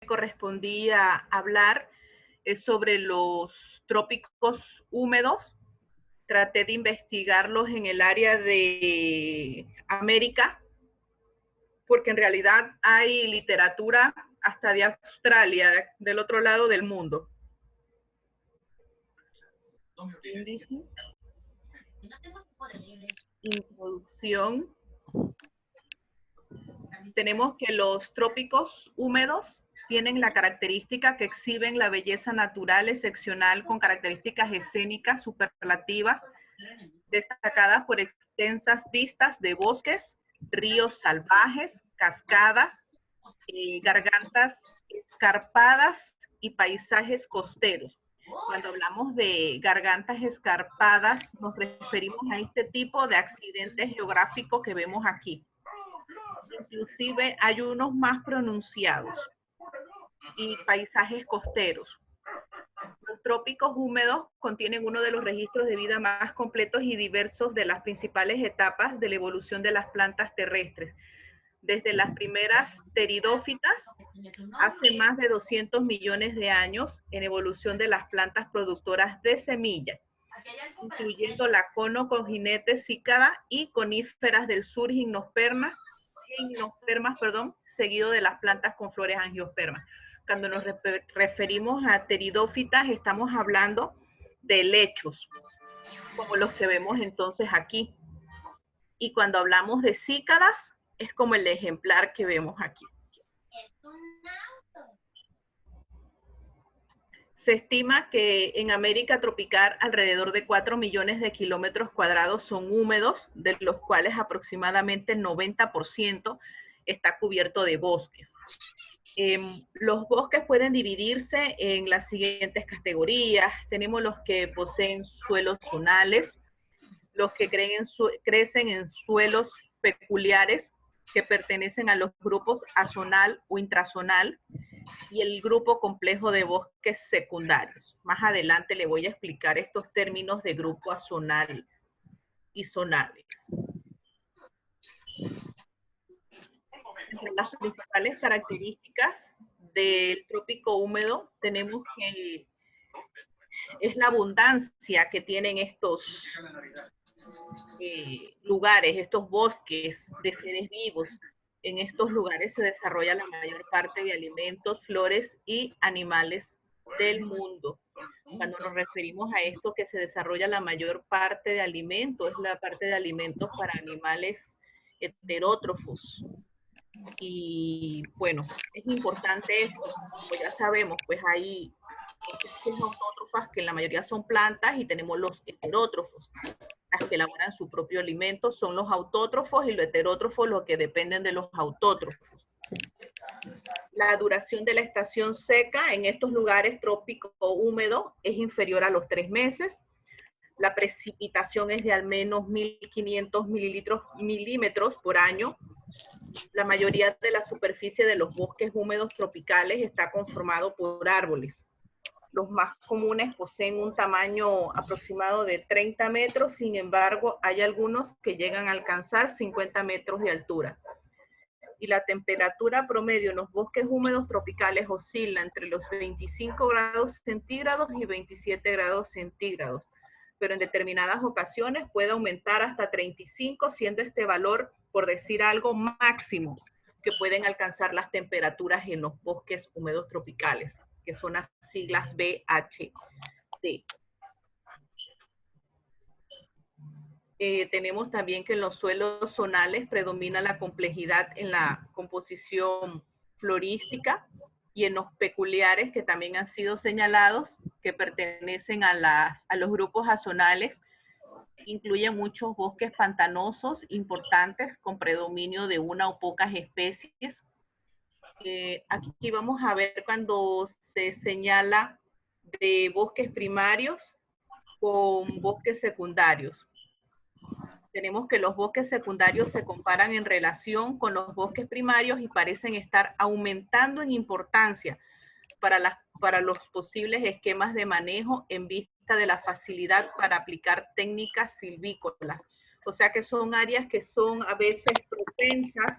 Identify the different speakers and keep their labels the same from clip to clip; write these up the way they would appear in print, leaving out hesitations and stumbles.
Speaker 1: correspondía hablar es sobre los trópicos húmedos. Traté de investigarlos en el área de América, porque en realidad hay literatura hasta de Australia, del otro lado del mundo. Introducción. Tenemos que los trópicos húmedos tienen la característica que exhiben la belleza natural excepcional con características escénicas superlativas, destacadas por extensas vistas de bosques, ríos salvajes, cascadas, gargantas escarpadas y paisajes costeros. Cuando hablamos de gargantas escarpadas, nos referimos a este tipo de accidentes geográficos que vemos aquí. Inclusive hay unos más pronunciados. Y paisajes costeros. Los trópicos húmedos contienen uno de los registros de vida más completos y diversos de las principales etapas de la evolución de las plantas terrestres. Desde las primeras pteridófitas, hace más de 200 millones de años, en evolución de las plantas productoras de semilla, incluyendo la cono-coginete cícada y coníferas del sur, gimnospermas, seguido de las plantas con flores angiospermas. Cuando nos referimos a pteridófitas, estamos hablando de helechos, como los que vemos entonces aquí. Y cuando hablamos de cícadas, es como el ejemplar que vemos aquí. Se estima que en América tropical alrededor de 4 millones de kilómetros cuadrados son húmedos, de los cuales aproximadamente el 90% está cubierto de bosques. Los bosques pueden dividirse en las siguientes categorías. Tenemos los que poseen suelos zonales, los que crecen en suelos peculiares que pertenecen a los grupos azonal o intrazonal, y el grupo complejo de bosques secundarios. Más adelante le voy a explicar estos términos de grupo azonal y zonales. Entre las principales características del trópico húmedo tenemos que es la abundancia que tienen estos lugares, estos bosques de seres vivos. En estos lugares se desarrolla la mayor parte de alimentos, flores y animales del mundo. Cuando nos referimos a esto que se desarrolla la mayor parte de alimentos, es la parte de alimentos para animales heterótrofos. Y bueno, es importante esto, pues ya sabemos, pues hay especies autótrofas que en la mayoría son plantas y tenemos los heterótrofos, las que elaboran su propio alimento son los autótrofos y los heterótrofos los que dependen de los autótrofos. La duración de la estación seca en estos lugares trópico húmedo es inferior a los 3 meses. La precipitación es de al menos 1.500 milímetros por año. La mayoría de la superficie de los bosques húmedos tropicales está conformado por árboles. Los más comunes poseen un tamaño aproximado de 30 metros, sin embargo, hay algunos que llegan a alcanzar 50 metros de altura. Y la temperatura promedio en los bosques húmedos tropicales oscila entre los 25 grados centígrados y 27 grados centígrados, pero en determinadas ocasiones puede aumentar hasta 35, siendo este valor, por decir algo, máximo que pueden alcanzar las temperaturas en los bosques húmedos tropicales, que son las siglas BHT. Tenemos también que en los suelos zonales predomina la complejidad en la composición florística, y en los peculiares que también han sido señalados, que pertenecen a los grupos azonales, incluyen muchos bosques pantanosos importantes con predominio de una o pocas especies. Aquí vamos a ver cuando se señala de bosques primarios con bosques secundarios. Tenemos que los bosques secundarios se comparan en relación con los bosques primarios y parecen estar aumentando en importancia para los posibles esquemas de manejo en vista de la facilidad para aplicar técnicas silvícolas. O sea que son áreas que son a veces propensas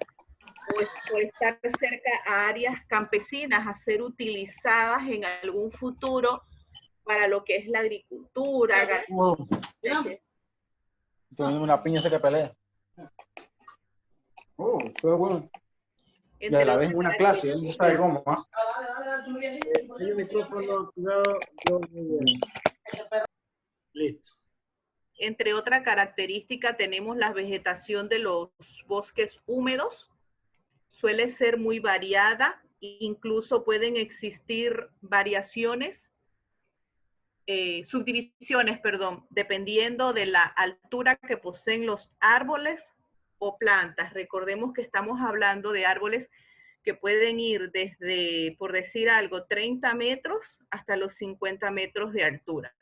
Speaker 1: por estar cerca a áreas campesinas, a ser utilizadas en algún futuro para lo que es la agricultura.
Speaker 2: Tengo una piña esa que pelea. Oh, fue bueno. Y a la vez en una clase, él no sabe cómo, ¿ah?
Speaker 3: Hay un micrófono, listo.
Speaker 1: Entre otra característica tenemos la vegetación de los bosques húmedos. Suele ser muy variada, incluso pueden existir variaciones, subdivisiones, perdón, dependiendo de la altura que poseen los árboles o plantas. Recordemos que estamos hablando de árboles que pueden ir desde, por decir algo, 30 metros hasta los 50 metros de altura.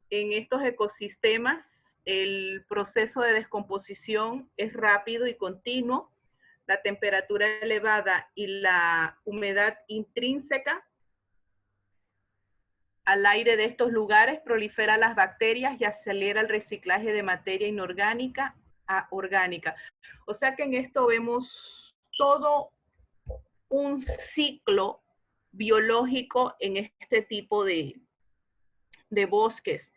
Speaker 1: En estos ecosistemas, el proceso de descomposición es rápido y continuo. La temperatura elevada y la humedad intrínseca al aire de estos lugares prolifera las bacterias y acelera el reciclaje de materia inorgánica a orgánica. O sea que en esto vemos todo un ciclo biológico en este tipo de bosques,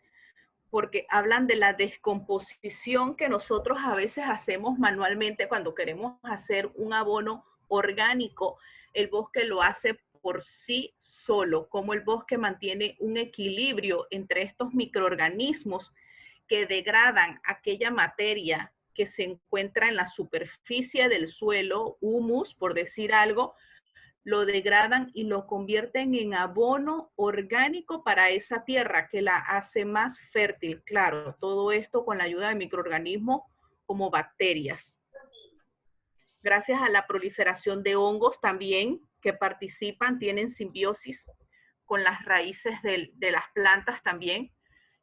Speaker 1: porque hablan de la descomposición que nosotros a veces hacemos manualmente cuando queremos hacer un abono orgánico. El bosque lo hace por sí solo, como el bosque mantiene un equilibrio entre estos microorganismos que degradan aquella materia que se encuentra en la superficie del suelo, humus, por decir algo, lo degradan y lo convierten en abono orgánico para esa tierra que la hace más fértil. Claro, todo esto con la ayuda de microorganismos como bacterias. Gracias a la proliferación de hongos también que participan, tienen simbiosis con las raíces de las plantas también.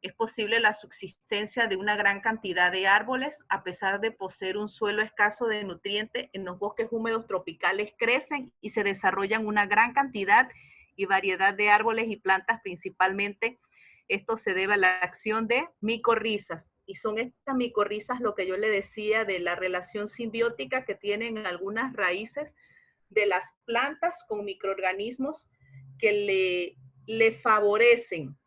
Speaker 1: Es posible la subsistencia de una gran cantidad de árboles, a pesar de poseer un suelo escaso de nutrientes. En los bosques húmedos tropicales crecen y se desarrollan una gran cantidad y variedad de árboles y plantas, principalmente. Esto se debe a la acción de micorrizas. Y son estas micorrizas lo que yo le decía de la relación simbiótica que tienen algunas raíces de las plantas con microorganismos que le favorecen,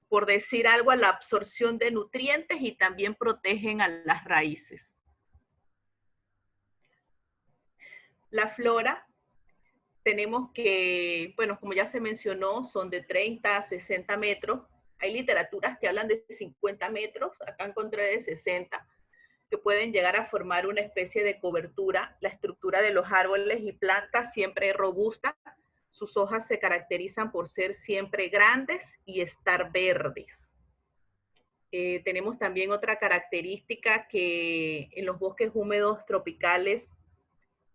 Speaker 1: por decir algo, a la absorción de nutrientes y también protegen a las raíces. La flora, tenemos que, bueno, como ya se mencionó, son de 30 a 60 metros. Hay literaturas que hablan de 50 metros, acá encontré de 60, que pueden llegar a formar una especie de cobertura. La estructura de los árboles y plantas siempre es robusta. Sus hojas se caracterizan por ser siempre grandes y estar verdes. Tenemos también otra característica que en los bosques húmedos tropicales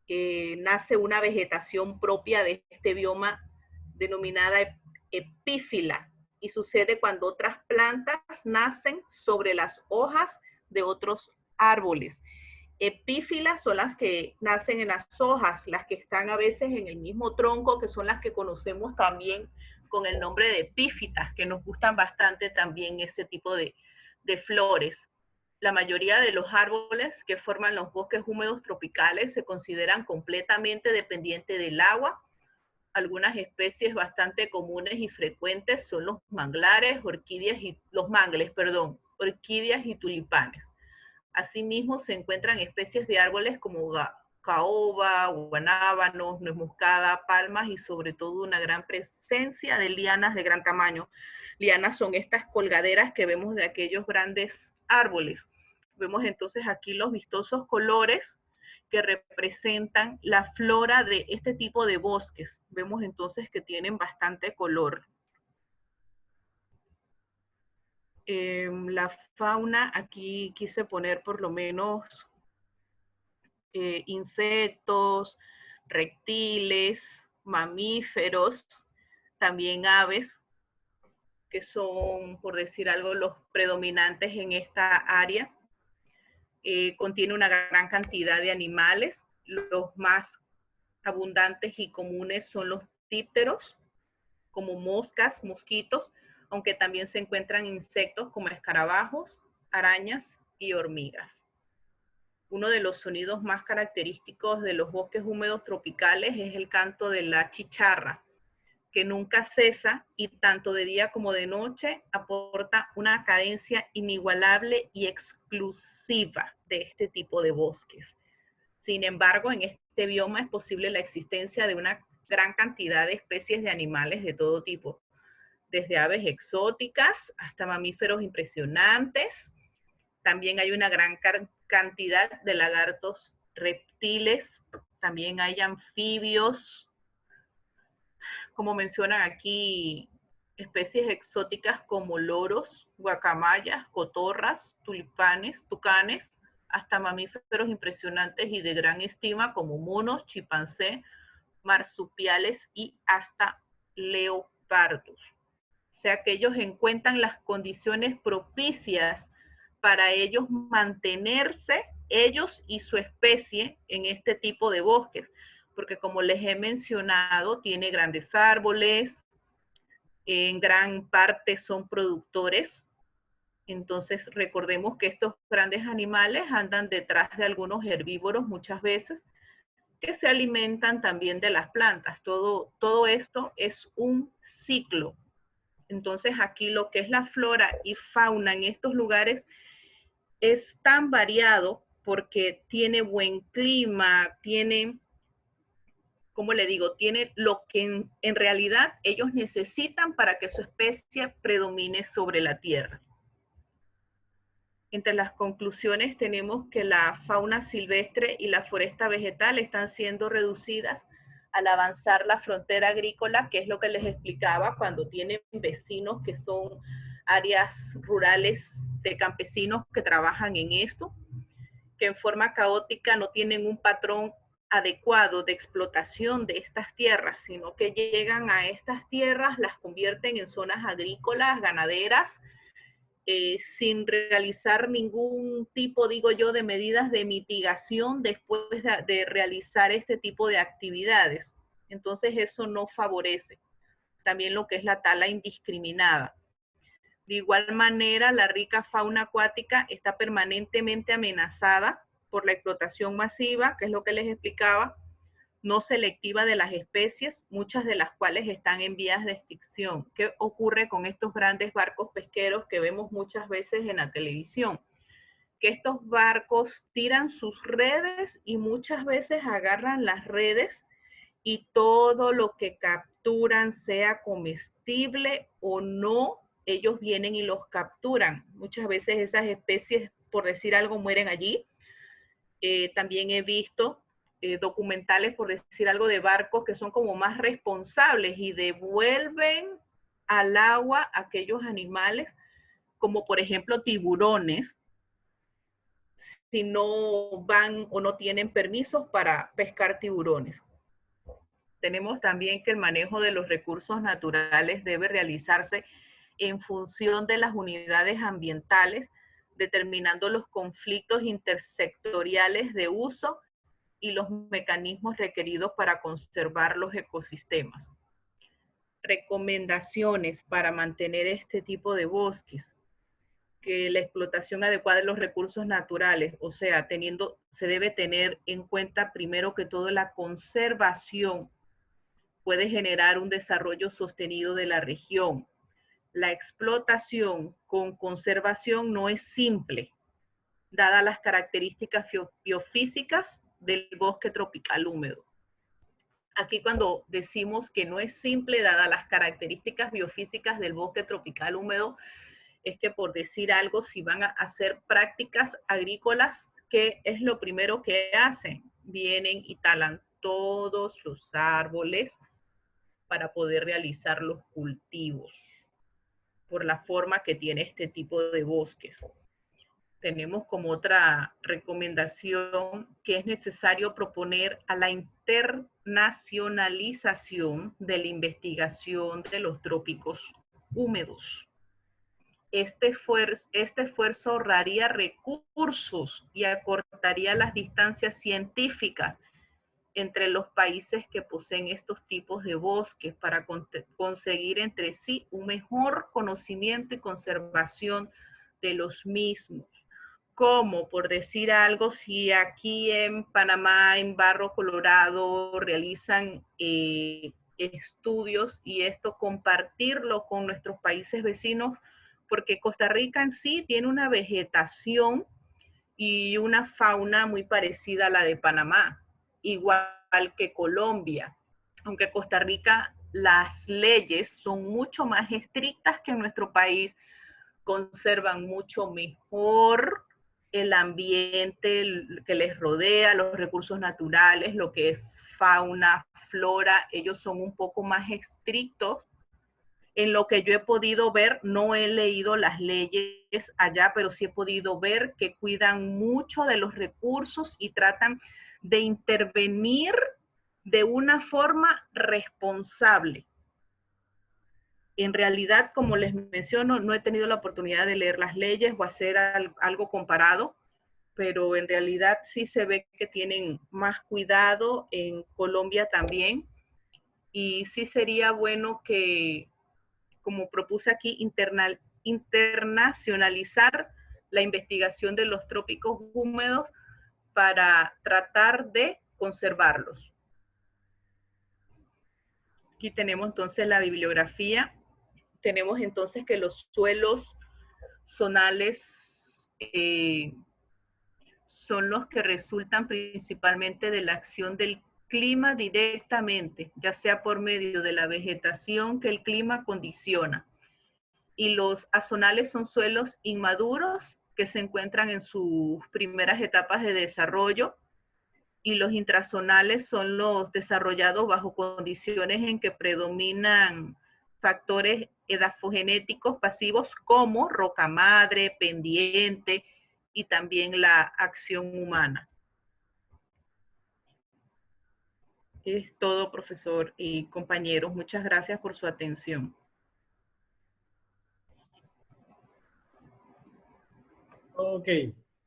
Speaker 1: nace una vegetación propia de este bioma denominada epífila, y sucede cuando otras plantas nacen sobre las hojas de otros árboles. Epífilas son las que nacen en las hojas, las que están a veces en el mismo tronco, que son las que conocemos también con el nombre de epífitas, que nos gustan bastante también ese tipo de flores. La mayoría de los árboles que forman los bosques húmedos tropicales se consideran completamente dependientes del agua. Algunas especies bastante comunes y frecuentes son los manglares, orquídeas y tulipanes. Asimismo, se encuentran especies de árboles como caoba, guanábanos, nuez moscada, palmas y sobre todo una gran presencia de lianas de gran tamaño. Lianas son estas colgaderas que vemos de aquellos grandes árboles. Vemos entonces aquí los vistosos colores que representan la flora de este tipo de bosques. Vemos entonces que tienen bastante color. La fauna, aquí quise poner por lo menos insectos, reptiles, mamíferos, también aves, que son, por decir algo, los predominantes en esta área. Contiene una gran cantidad de animales. Los más abundantes y comunes son los dípteros, como moscas, mosquitos, aunque también se encuentran insectos como escarabajos, arañas y hormigas. Uno de los sonidos más característicos de los bosques húmedos tropicales es el canto de la chicharra, que nunca cesa y tanto de día como de noche aporta una cadencia inigualable y exclusiva de este tipo de bosques. Sin embargo, en este bioma es posible la existencia de una gran cantidad de especies de animales de todo tipo, desde aves exóticas hasta mamíferos impresionantes. También hay una gran cantidad de lagartos, reptiles, también hay anfibios, como mencionan aquí, especies exóticas como loros, guacamayas, cotorras, tucanes, hasta mamíferos impresionantes y de gran estima como monos, chimpancé, marsupiales y hasta leopardos. O sea que ellos encuentran las condiciones propicias para ellos mantenerse, ellos y su especie, en este tipo de bosques. Porque como les he mencionado, tiene grandes árboles, en gran parte son productores. Entonces recordemos que estos grandes animales andan detrás de algunos herbívoros muchas veces, que se alimentan también de las plantas. Todo esto es un ciclo. Entonces aquí lo que es la flora y fauna en estos lugares es tan variado porque tiene buen clima, tiene, como le digo, tiene lo que en realidad ellos necesitan para que su especie predomine sobre la tierra. Entre las conclusiones tenemos que la fauna silvestre y la foresta vegetal están siendo reducidas al avanzar la frontera agrícola, que es lo que les explicaba cuando tienen vecinos que son áreas rurales de campesinos que trabajan en esto, que en forma caótica no tienen un patrón adecuado de explotación de estas tierras, sino que llegan a estas tierras, las convierten en zonas agrícolas, ganaderas, sin realizar ningún tipo, digo yo, de medidas de mitigación después de realizar este tipo de actividades. Entonces eso no favorece también lo que es la tala indiscriminada. De igual manera, la rica fauna acuática está permanentemente amenazada por la explotación masiva, que es lo que les explicaba, no selectiva de las especies, muchas de las cuales están en vías de extinción. ¿Qué ocurre con estos grandes barcos pesqueros que vemos muchas veces en la televisión? Que estos barcos tiran sus redes y muchas veces agarran las redes y todo lo que capturan, sea comestible o no, ellos vienen y los capturan. Muchas veces esas especies, por decir algo, mueren allí. También he visto documentales, por decir algo, de barcos que son como más responsables y devuelven al agua aquellos animales, como por ejemplo tiburones, si no van o no tienen permisos para pescar tiburones. Tenemos también que el manejo de los recursos naturales debe realizarse en función de las unidades ambientales, determinando los conflictos intersectoriales de uso y los mecanismos requeridos para conservar los ecosistemas. Recomendaciones para mantener este tipo de bosques. Que la explotación adecuada de los recursos naturales, o sea, se debe tener en cuenta primero que todo la conservación puede generar un desarrollo sostenido de la región. La explotación con conservación no es simple, dadas las características biofísicas del bosque tropical húmedo. Aquí cuando decimos que no es simple, dadas las características biofísicas del bosque tropical húmedo, es que por decir algo, si van a hacer prácticas agrícolas, ¿qué es lo primero que hacen? Vienen y talan todos los árboles para poder realizar los cultivos, por la forma que tiene este tipo de bosques. Tenemos como otra recomendación que es necesario proponer a la internacionalización de la investigación de los trópicos húmedos. Este esfuerzo ahorraría recursos y acortaría las distancias científicas entre los países que poseen estos tipos de bosques para conseguir entre sí un mejor conocimiento y conservación de los mismos. como, por decir algo, si aquí en Panamá, en Barro Colorado, realizan estudios y esto compartirlo con nuestros países vecinos, porque Costa Rica en sí tiene una vegetación y una fauna muy parecida a la de Panamá, igual que Colombia, aunque Costa Rica las leyes son mucho más estrictas que en nuestro país, conservan mucho mejor el ambiente que les rodea, los recursos naturales, lo que es fauna, flora, ellos son un poco más estrictos. En lo que yo he podido ver, no he leído las leyes allá, pero sí he podido ver que cuidan mucho de los recursos y tratan de intervenir de una forma responsable. En realidad, como les menciono, no he tenido la oportunidad de leer las leyes o hacer algo comparado, pero en realidad sí se ve que tienen más cuidado en Colombia también. Y sí sería bueno que, como propuse aquí, internacionalizar la investigación de los trópicos húmedos para tratar de conservarlos. Aquí tenemos entonces la bibliografía. Tenemos entonces que los suelos zonales son los que resultan principalmente de la acción del clima directamente, ya sea por medio de la vegetación que el clima condiciona. Y los azonales son suelos inmaduros que se encuentran en sus primeras etapas de desarrollo, y los intrazonales son los desarrollados bajo condiciones en que predominan factores edafogenéticos pasivos como roca madre, pendiente y también la acción humana. Es todo, profesor y compañeros. Muchas gracias por su atención.
Speaker 3: Ok,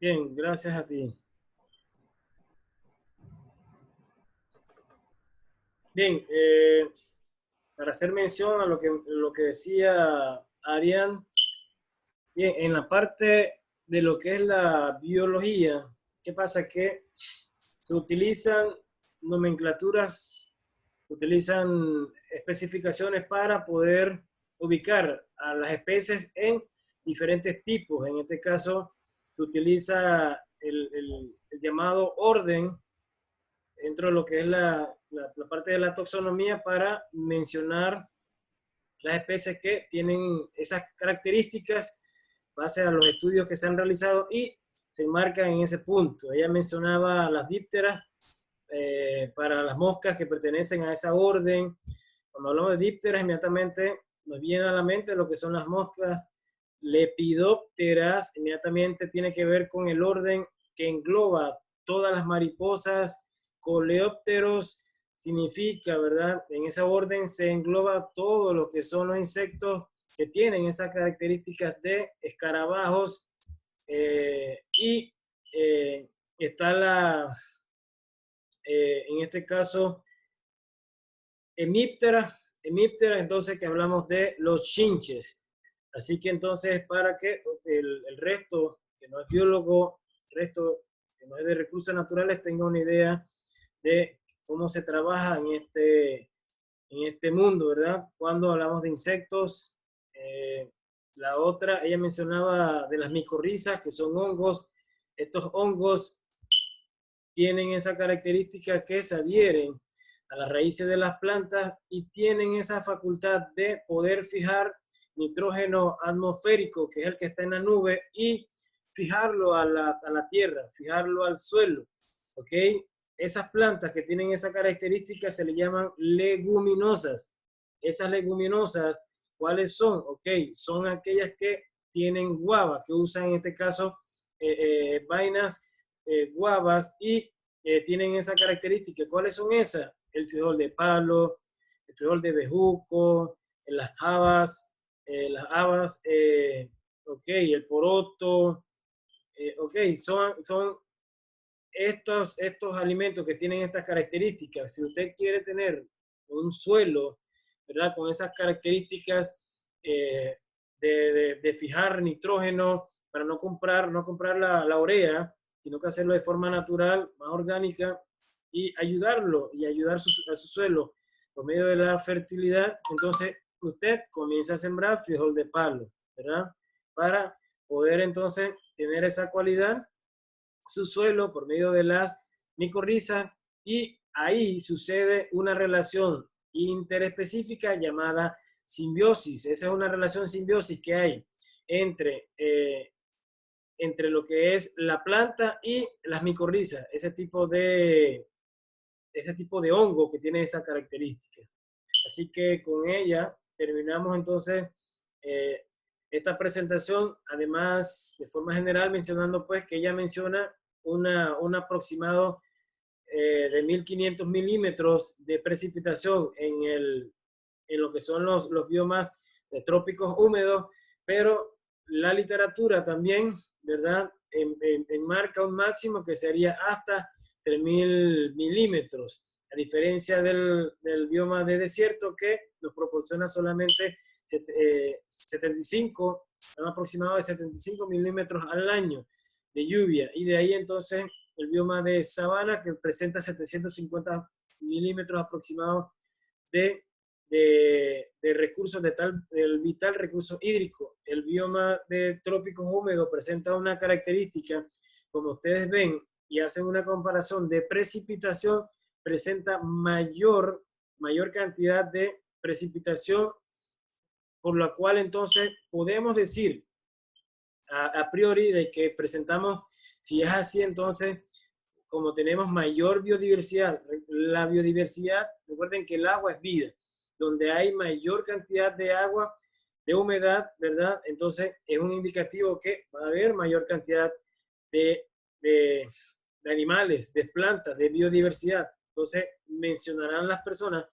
Speaker 3: bien, gracias a ti. Bien, para hacer mención a lo que decía Arián, bien, en la parte de lo que es la biología, ¿qué pasa? Que se utilizan nomenclaturas, se utilizan especificaciones para poder ubicar a las especies en diferentes tipos. En este caso, se utiliza el llamado orden dentro de lo que es la parte de la taxonomía para mencionar las especies que tienen esas características base a los estudios que se han realizado y se enmarcan en ese punto. Ella mencionaba las dípteras para las moscas que pertenecen a esa orden. Cuando hablamos de dípteras, inmediatamente nos viene a la mente lo que son las moscas lepidópteras. Inmediatamente tiene que ver con el orden que engloba todas las mariposas. Coleópteros significa, ¿verdad? En esa orden se engloba todo lo que son los insectos que tienen esas características de escarabajos y está en este caso, hemíptera, entonces que hablamos de los chinches. Así que entonces para que el resto, que no es biólogo, el resto que no es de recursos naturales, tenga una idea de cómo se trabaja en este mundo, ¿verdad? Cuando hablamos de insectos, la otra, ella mencionaba de las micorrizas, que son hongos. Estos hongos tienen esa característica que se adhieren a las raíces de las plantas y tienen esa facultad de poder fijar nitrógeno atmosférico, que es el que está en la nube, y fijarlo a la tierra, fijarlo al suelo, ¿ok? Esas plantas que tienen esa característica se le llaman leguminosas. Esas leguminosas, ¿cuáles son? Ok, son aquellas que tienen guava, que usan en este caso vainas guavas y tienen esa característica. ¿Cuáles son esas? El frijol de palo, el frijol de bejuco, las habas, ok, el poroto, ok, son estos alimentos que tienen estas características. Si usted quiere tener un suelo, ¿verdad? Con esas características de fijar nitrógeno, para no comprar la urea, sino que hacerlo de forma natural, más orgánica, y ayudarlo y ayudar a su suelo por medio de la fertilidad. Entonces usted comienza a sembrar frijol de palo, ¿verdad? Para poder entonces tener esa cualidad, su suelo por medio de las micorrizas, y ahí sucede una relación interespecífica llamada simbiosis. Esa es una relación simbiosis que hay entre lo que es la planta y las micorrizas, ese tipo de hongo que tiene esa característica. Así que con ella terminamos entonces eh, esta presentación, además de forma general mencionando pues que ella menciona un aproximado de 1500 milímetros de precipitación en lo que son los biomas de trópicos húmedos, pero la literatura también, ¿verdad?, enmarca un máximo que sería hasta 3000 milímetros, a diferencia del bioma de desierto que nos proporciona solamente 75, un aproximado de 75 milímetros al año de lluvia, y de ahí entonces el bioma de sabana que presenta 750 milímetros aproximados de recursos del vital recurso hídrico. El bioma de trópicos húmedos presenta una característica, como ustedes ven, y hacen una comparación de precipitación, presenta mayor cantidad de precipitación, por la cual entonces podemos decir a priori de que presentamos, si es así, entonces, como tenemos mayor biodiversidad, la biodiversidad, recuerden que el agua es vida, donde hay mayor cantidad de agua, de humedad, ¿verdad? Entonces es un indicativo que va a haber mayor cantidad de animales, de plantas, de biodiversidad. Entonces mencionarán las personas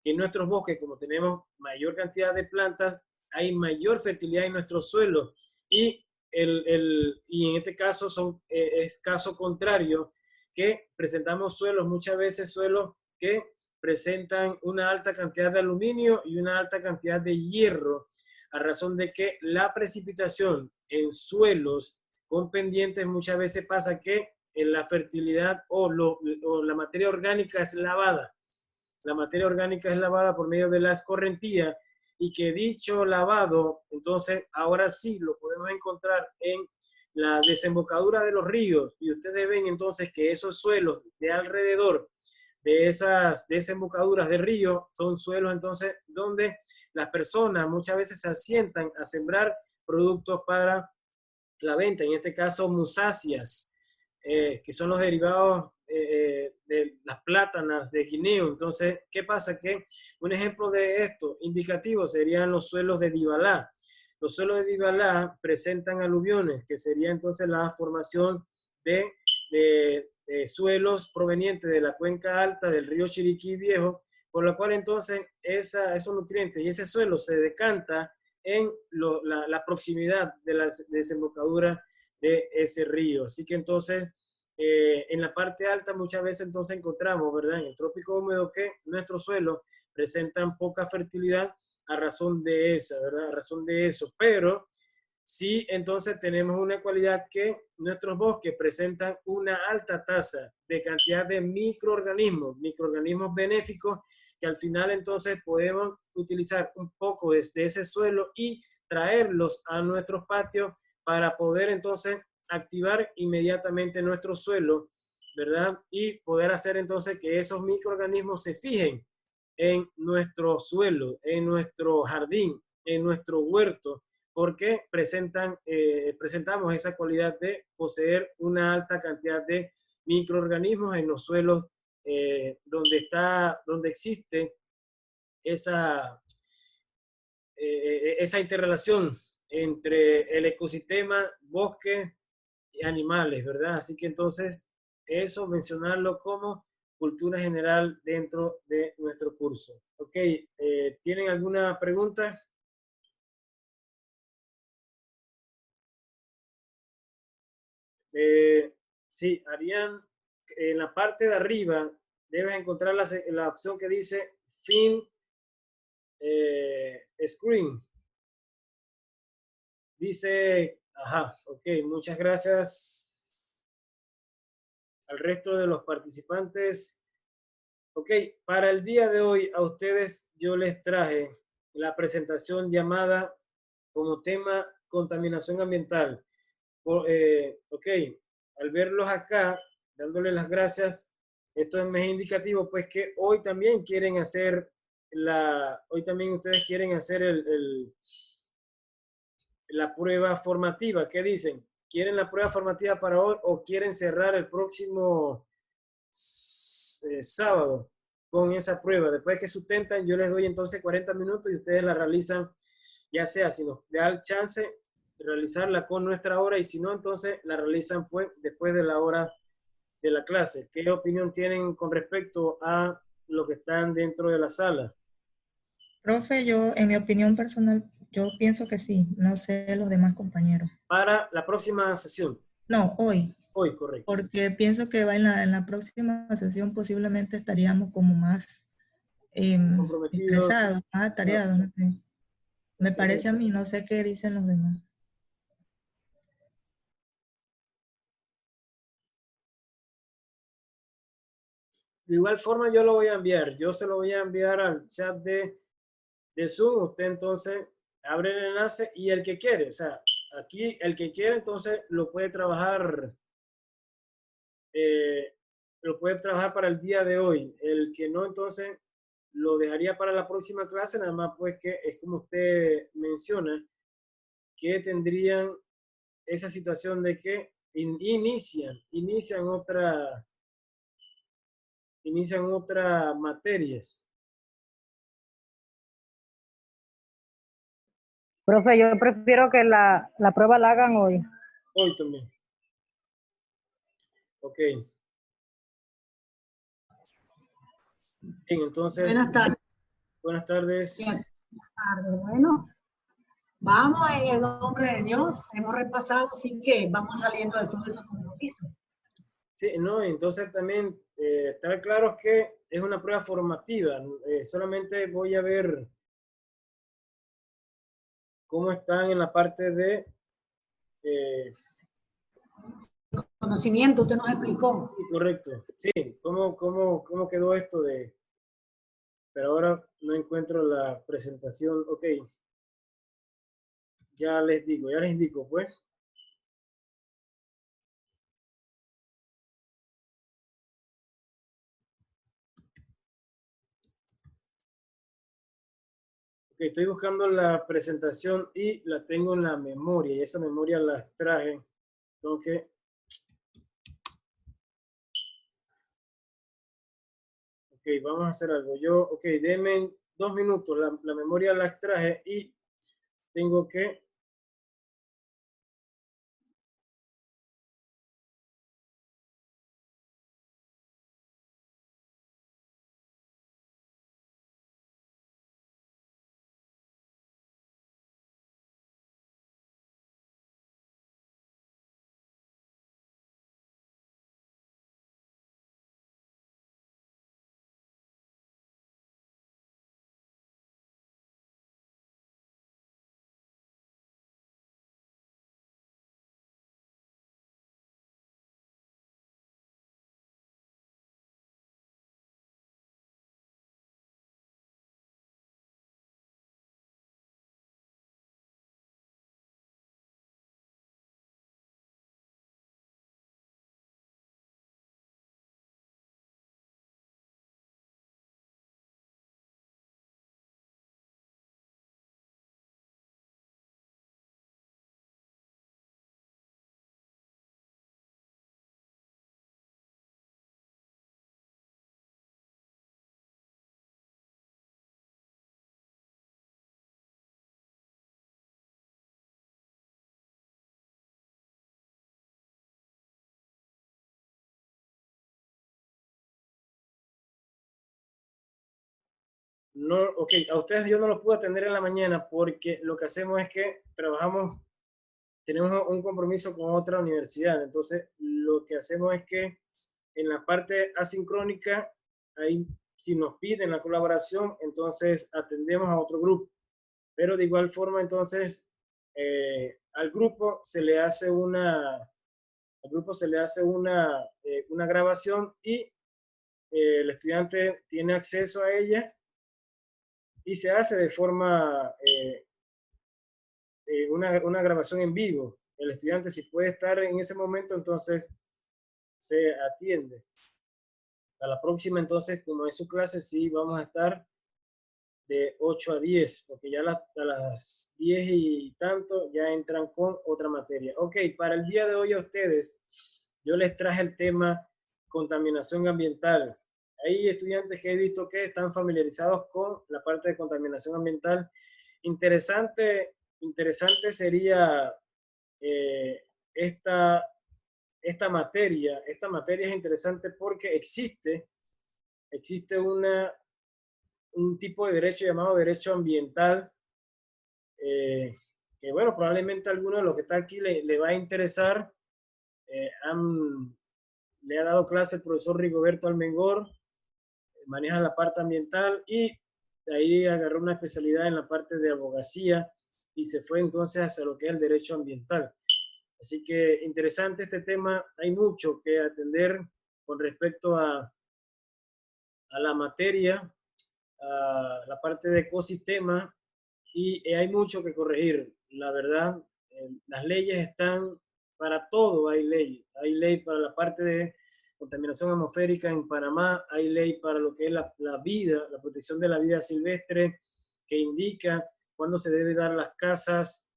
Speaker 3: que en nuestros bosques, como tenemos mayor cantidad de plantas, hay mayor fertilidad en nuestro suelo, y en este caso es caso contrario, que presentamos suelos, muchas veces suelos que presentan una alta cantidad de aluminio y una alta cantidad de hierro, a razón de que la precipitación en suelos con pendientes muchas veces pasa que en la fertilidad o la materia orgánica es lavada. La materia orgánica es lavada por medio de la escorrentía, y que dicho lavado, entonces, ahora sí lo podemos encontrar en la desembocadura de los ríos, y ustedes ven entonces que esos suelos de alrededor de esas desembocaduras de río son suelos entonces donde las personas muchas veces se asientan a sembrar productos para la venta, en este caso musáceas, que son los derivados de las plátanas de guineo. Entonces, ¿qué pasa? Que un ejemplo de esto indicativo serían los suelos de Dibalá. Los suelos de Dibalá presentan aluviones, que sería entonces la formación de suelos provenientes de la cuenca alta del río Chiriquí Viejo, por lo cual entonces esos nutrientes y ese suelo se decanta en la proximidad de la desembocadura de ese río. Así que entonces, en la parte alta muchas veces entonces encontramos, ¿verdad?, en el trópico húmedo, que nuestros suelos presentan poca fertilidad a razón de esa, ¿verdad?, a razón de eso. Pero sí, entonces tenemos una cualidad, que nuestros bosques presentan una alta tasa de cantidad de microorganismos benéficos, que al final entonces podemos utilizar un poco de ese suelo y traerlos a nuestros patios para poder entonces activar inmediatamente nuestro suelo, ¿verdad? Y poder hacer entonces que esos microorganismos se fijen en nuestro suelo, en nuestro jardín, en nuestro huerto, porque presentamos esa cualidad de poseer una alta cantidad de microorganismos en los suelos donde existe esa interrelación entre el ecosistema, bosque y animales, ¿verdad? Así que entonces eso mencionarlo como cultura general dentro de nuestro curso. Ok, ¿tienen alguna pregunta? Sí, Arián, en la parte de arriba debes encontrar la opción que dice Fin Screen. Dice Ajá, ok, muchas gracias al resto de los participantes. Ok, para el día de hoy a ustedes yo les traje la presentación llamada como tema contaminación ambiental. Ok, al verlos acá, dándoles las gracias, esto es más indicativo, pues que hoy también quieren hacer hoy también ustedes quieren hacer la prueba formativa. ¿Qué dicen? ¿Quieren la prueba formativa para hoy o quieren cerrar el próximo sábado con esa prueba? Después que sustentan, yo les doy entonces 40 minutos y ustedes la realizan, ya sea si nos da el chance de realizarla con nuestra hora y si no, entonces la realizan pues después de la hora de la clase. ¿Qué opinión tienen con respecto a lo que están dentro de la sala?
Speaker 4: Profe, yo, en mi opinión personal, yo pienso que sí, no sé los demás compañeros.
Speaker 3: Para la próxima sesión.
Speaker 4: No, hoy,
Speaker 3: Hoy, correcto.
Speaker 4: porque pienso que va en la próxima sesión posiblemente estaríamos como más
Speaker 3: Comprometidos.
Speaker 4: estresados, más atareados, no sé. Me parece a mí, no sé qué dicen los demás.
Speaker 3: De igual forma yo lo voy a enviar, yo se lo voy a enviar al chat de Zoom, usted entonces abre el enlace y el que quiere, o sea, aquí el que quiere entonces eh, lo puede trabajar para el día de hoy, el que no entonces lo dejaría para la próxima clase, nada más pues que es como usted menciona, que tendrían esa situación de que inician otra materia.
Speaker 5: Profe, yo prefiero que la prueba la hagan hoy.
Speaker 3: Hoy también. Ok. Bien, entonces.
Speaker 6: Buenas tardes.
Speaker 3: Buenas tardes.
Speaker 6: Buenas tardes. Bueno, vamos en el nombre de Dios. Hemos repasado, sin que vamos saliendo de todos esos compromisos.
Speaker 3: Sí, no, entonces también está claro que es una prueba formativa. Solamente voy a ver cómo están en la parte de
Speaker 6: conocimiento, usted nos explicó.
Speaker 3: Sí, correcto. Sí, ¿cómo quedó esto de... Pero ahora no encuentro la presentación. Ok. Ya les indico, pues. Ok, estoy buscando la presentación y la tengo en la memoria y esa memoria la extraje. Entonces, ok, vamos a hacer algo. Ok, denme 2 minutos. La memoria la extraje y tengo que... No, ok, a ustedes yo no los puedo atender en la mañana porque lo que hacemos es que tenemos un compromiso con otra universidad. Entonces, lo que hacemos es que en la parte asincrónica, ahí si nos piden la colaboración, entonces atendemos a otro grupo. Pero de igual forma, entonces, al grupo se le hace una grabación y el estudiante tiene acceso a ella y se hace de forma, una grabación en vivo. El estudiante, si puede estar en ese momento, entonces se atiende. A la próxima, entonces, como es su clase, sí vamos a estar de 8 a 10, porque ya a las 10 y tanto ya entran con otra materia. Ok, para el día de hoy a ustedes, yo les traje el tema contaminación ambiental. Hay estudiantes que he visto que están familiarizados con la parte de contaminación ambiental. Interesante sería esta materia. Esta materia es interesante porque existe un tipo de derecho llamado derecho ambiental, que bueno, probablemente a alguno de los que está aquí le va a interesar. Le ha dado clase el profesor Rigoberto Almengor, maneja la parte ambiental y de ahí agarró una especialidad en la parte de abogacía y se fue entonces hacia lo que es el derecho ambiental. Así que interesante este tema, hay mucho que atender con respecto a la materia, a la parte de ecosistema y hay mucho que corregir. La verdad, las leyes están para todo, hay ley para la parte de contaminación atmosférica en Panamá, hay ley para lo que es la vida, la protección de la vida silvestre, que indica cuándo se debe dar las cazas,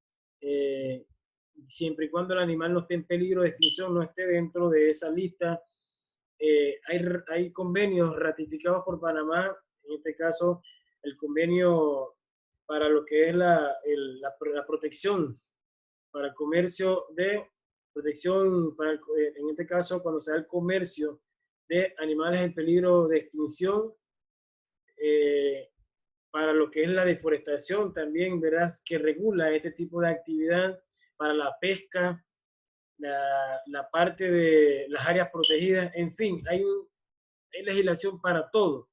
Speaker 3: siempre y cuando el animal no esté en peligro de extinción, no esté dentro de esa lista. Hay convenios ratificados por Panamá, en este caso el convenio para lo que es la protección, para el comercio de protección, en este caso cuando se da el comercio de animales en peligro de extinción, para lo que es la deforestación también, verás que regula este tipo de actividad, para la pesca, la parte de las áreas protegidas, en fin, hay legislación para todo.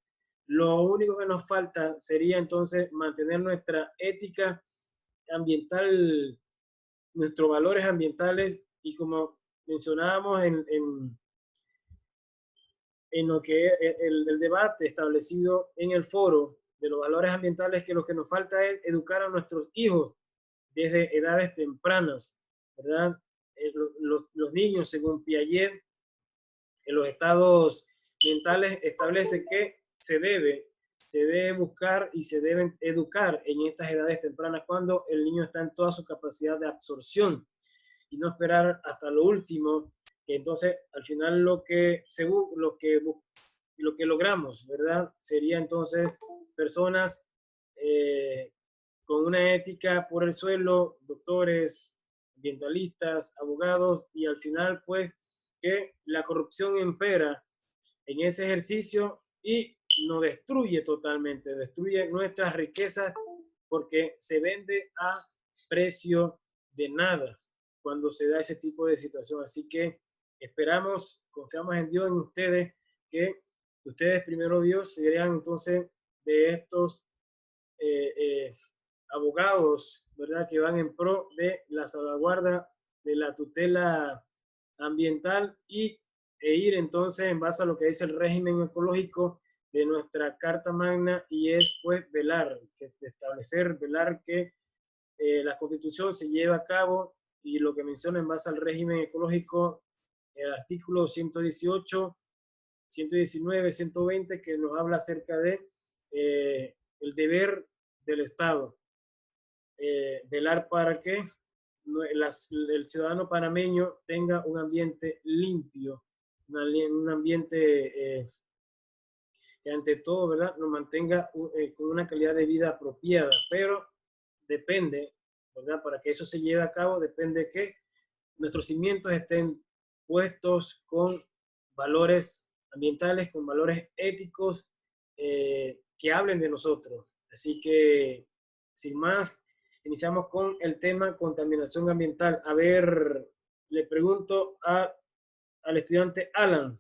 Speaker 3: Lo único que nos falta sería entonces mantener nuestra ética ambiental, nuestros valores ambientales y como mencionábamos en lo que es el debate establecido en el foro de los valores ambientales, que lo que nos falta es educar a nuestros hijos desde edades tempranas, ¿verdad? Los niños, según Piaget, en los estados mentales establece que se debe buscar y se deben educar en estas edades tempranas cuando el niño está en toda su capacidad de absorción y no esperar hasta lo último, que entonces al final lo que logramos, ¿verdad? Sería entonces personas con una ética por el suelo, doctores, ambientalistas, abogados, y al final pues que la corrupción impera en ese ejercicio y nos destruye totalmente, destruye nuestras riquezas porque se vende a precio de nada cuando se da ese tipo de situación. Así que esperamos, confiamos en Dios, en ustedes, que ustedes primero Dios serían entonces de estos abogados, ¿verdad? Que van en pro de la salvaguarda, de la tutela ambiental e ir entonces en base a lo que dice el régimen ecológico de nuestra Carta Magna, y es pues velar que la Constitución se lleve a cabo y lo que menciona en base al régimen ecológico, el artículo 118, 119, 120, que nos habla acerca de el deber del Estado, velar para que el ciudadano panameño tenga un ambiente limpio, un ambiente que ante todo, ¿verdad?, nos mantenga con una calidad de vida apropiada, pero depende, ¿verdad?, para que eso se lleve a cabo, depende que nuestros cimientos estén puestos con valores ambientales, con valores éticos que hablen de nosotros. Así que, sin más, iniciamos con el tema contaminación ambiental. A ver, le pregunto al estudiante Alan.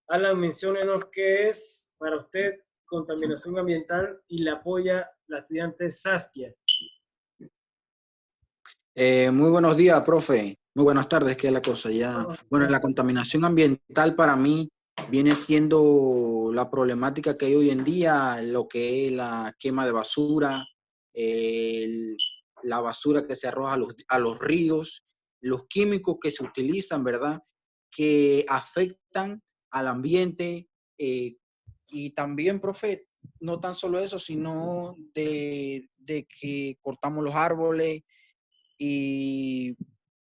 Speaker 3: Alan, menciónenos qué es para usted contaminación ambiental y le apoya la estudiante Saskia.
Speaker 2: Muy buenos días, profe. Muy buenas tardes, ¿qué es la cosa ya? Bueno, la contaminación ambiental para mí viene siendo la problemática que hay hoy en día, lo que es la quema de basura, la basura que se arroja a los ríos, los químicos que se utilizan, ¿verdad? Que afectan al ambiente y también, profe, no tan solo eso, sino de que cortamos los árboles y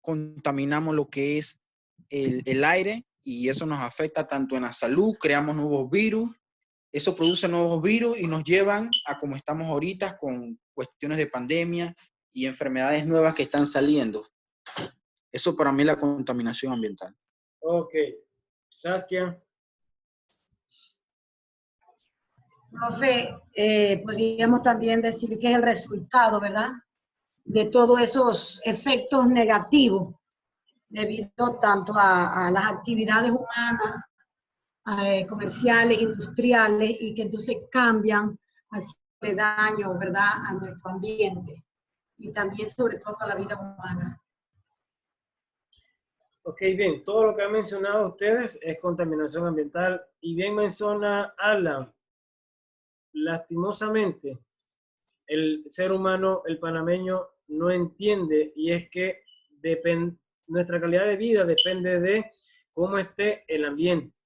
Speaker 2: contaminamos lo que es el aire y eso nos afecta tanto en la salud, creamos nuevos virus, eso produce nuevos virus y nos llevan a como estamos ahorita con cuestiones de pandemia y enfermedades nuevas que están saliendo. Eso para mí es la contaminación ambiental.
Speaker 3: Ok. Saskia.
Speaker 6: Profe, podríamos también decir que es el resultado, ¿verdad? De todos esos efectos negativos debido tanto a las actividades humanas, comerciales, industriales, y que entonces cambian, haciendo daño, ¿verdad?, a nuestro ambiente y también sobre todo a la vida humana.
Speaker 3: Ok, bien, todo lo que han mencionado ustedes es contaminación ambiental y bien menciona Alan, lastimosamente, el ser humano, el panameño, no entiende y es que nuestra calidad de vida depende de cómo esté el ambiente.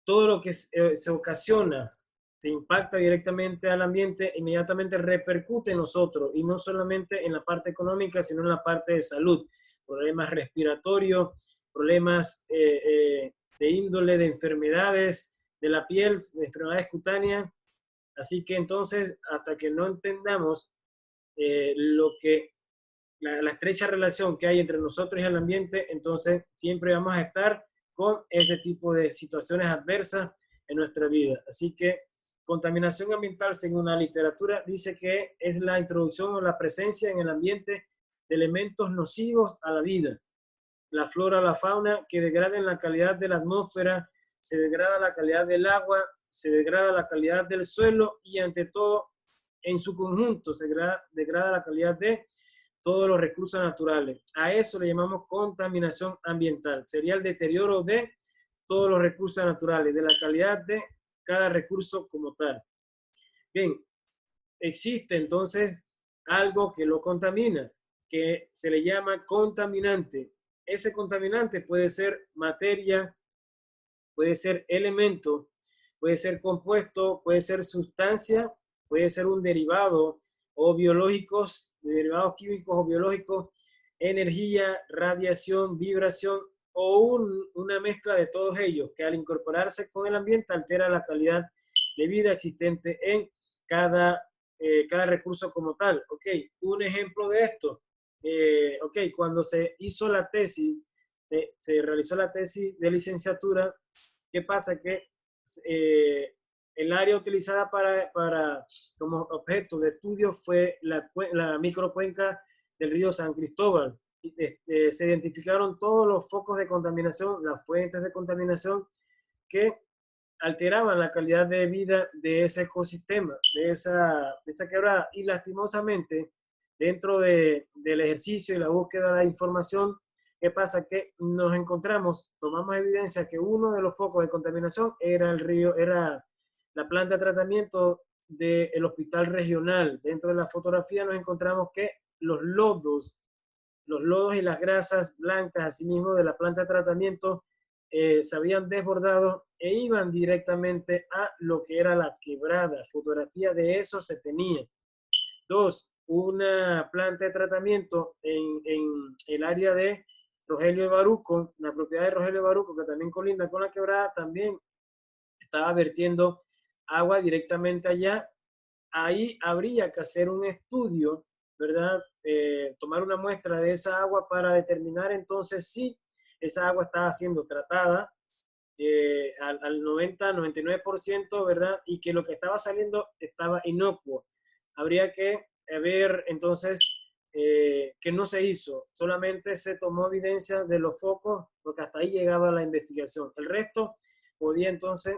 Speaker 3: Todo lo que se ocasiona, se impacta directamente al ambiente, inmediatamente repercute en nosotros y no solamente en la parte económica, sino en la parte de salud, problemas respiratorios, problemas de índole de enfermedades de la piel, de enfermedades cutáneas. Así que entonces, hasta que no entendamos la estrecha relación que hay entre nosotros y el ambiente, entonces siempre vamos a estar con este tipo de situaciones adversas en nuestra vida. Así que contaminación ambiental, según la literatura, dice que es la introducción o la presencia en el ambiente de elementos nocivos a la vida, la flora, la fauna, que degraden la calidad de la atmósfera, se degrada la calidad del agua, se degrada la calidad del suelo y ante todo, en su conjunto, se degrada la calidad de todos los recursos naturales. A eso le llamamos contaminación ambiental. Sería el deterioro de todos los recursos naturales, de la calidad de cada recurso como tal. Bien, existe entonces algo que lo contamina, que se le llama contaminante. Ese contaminante puede ser materia, puede ser elemento, puede ser compuesto, puede ser sustancia, puede ser un derivado o biológicos, derivados químicos o biológicos, energía, radiación, vibración o una mezcla de todos ellos que al incorporarse con el ambiente altera la calidad de vida existente en cada recurso como tal. Ok, un ejemplo de esto. Ok, cuando se hizo la tesis, se realizó la tesis de licenciatura, ¿qué pasa? Que el área utilizada como objeto de estudio fue la microcuenca del río San Cristóbal. Se identificaron todos los focos de contaminación, las fuentes de contaminación que alteraban la calidad de vida de ese ecosistema, de esa quebrada. Y lastimosamente, dentro del ejercicio y la búsqueda de la información, ¿qué pasa? Que nos encontramos, tomamos evidencia que uno de los focos de contaminación era el río, era la planta de tratamiento del hospital regional. Dentro de la fotografía nos encontramos que los lodos y las grasas blancas, asimismo de la planta de tratamiento, se habían desbordado e iban directamente a lo que era la quebrada. Fotografía de eso se tenía. Dos, una planta de tratamiento en el área de Rogelio de Baruco, la propiedad de Rogelio de Baruco, que también colinda con la quebrada, también estaba vertiendo agua directamente allá. Ahí habría que hacer un estudio, ¿verdad? Tomar una muestra de esa agua para determinar entonces si esa agua estaba siendo tratada al 90-99%, ¿verdad? Y que lo que estaba saliendo estaba inocuo. Habría que ver entonces que no se hizo, solamente se tomó evidencia de los focos, porque hasta ahí llegaba la investigación. El resto podía entonces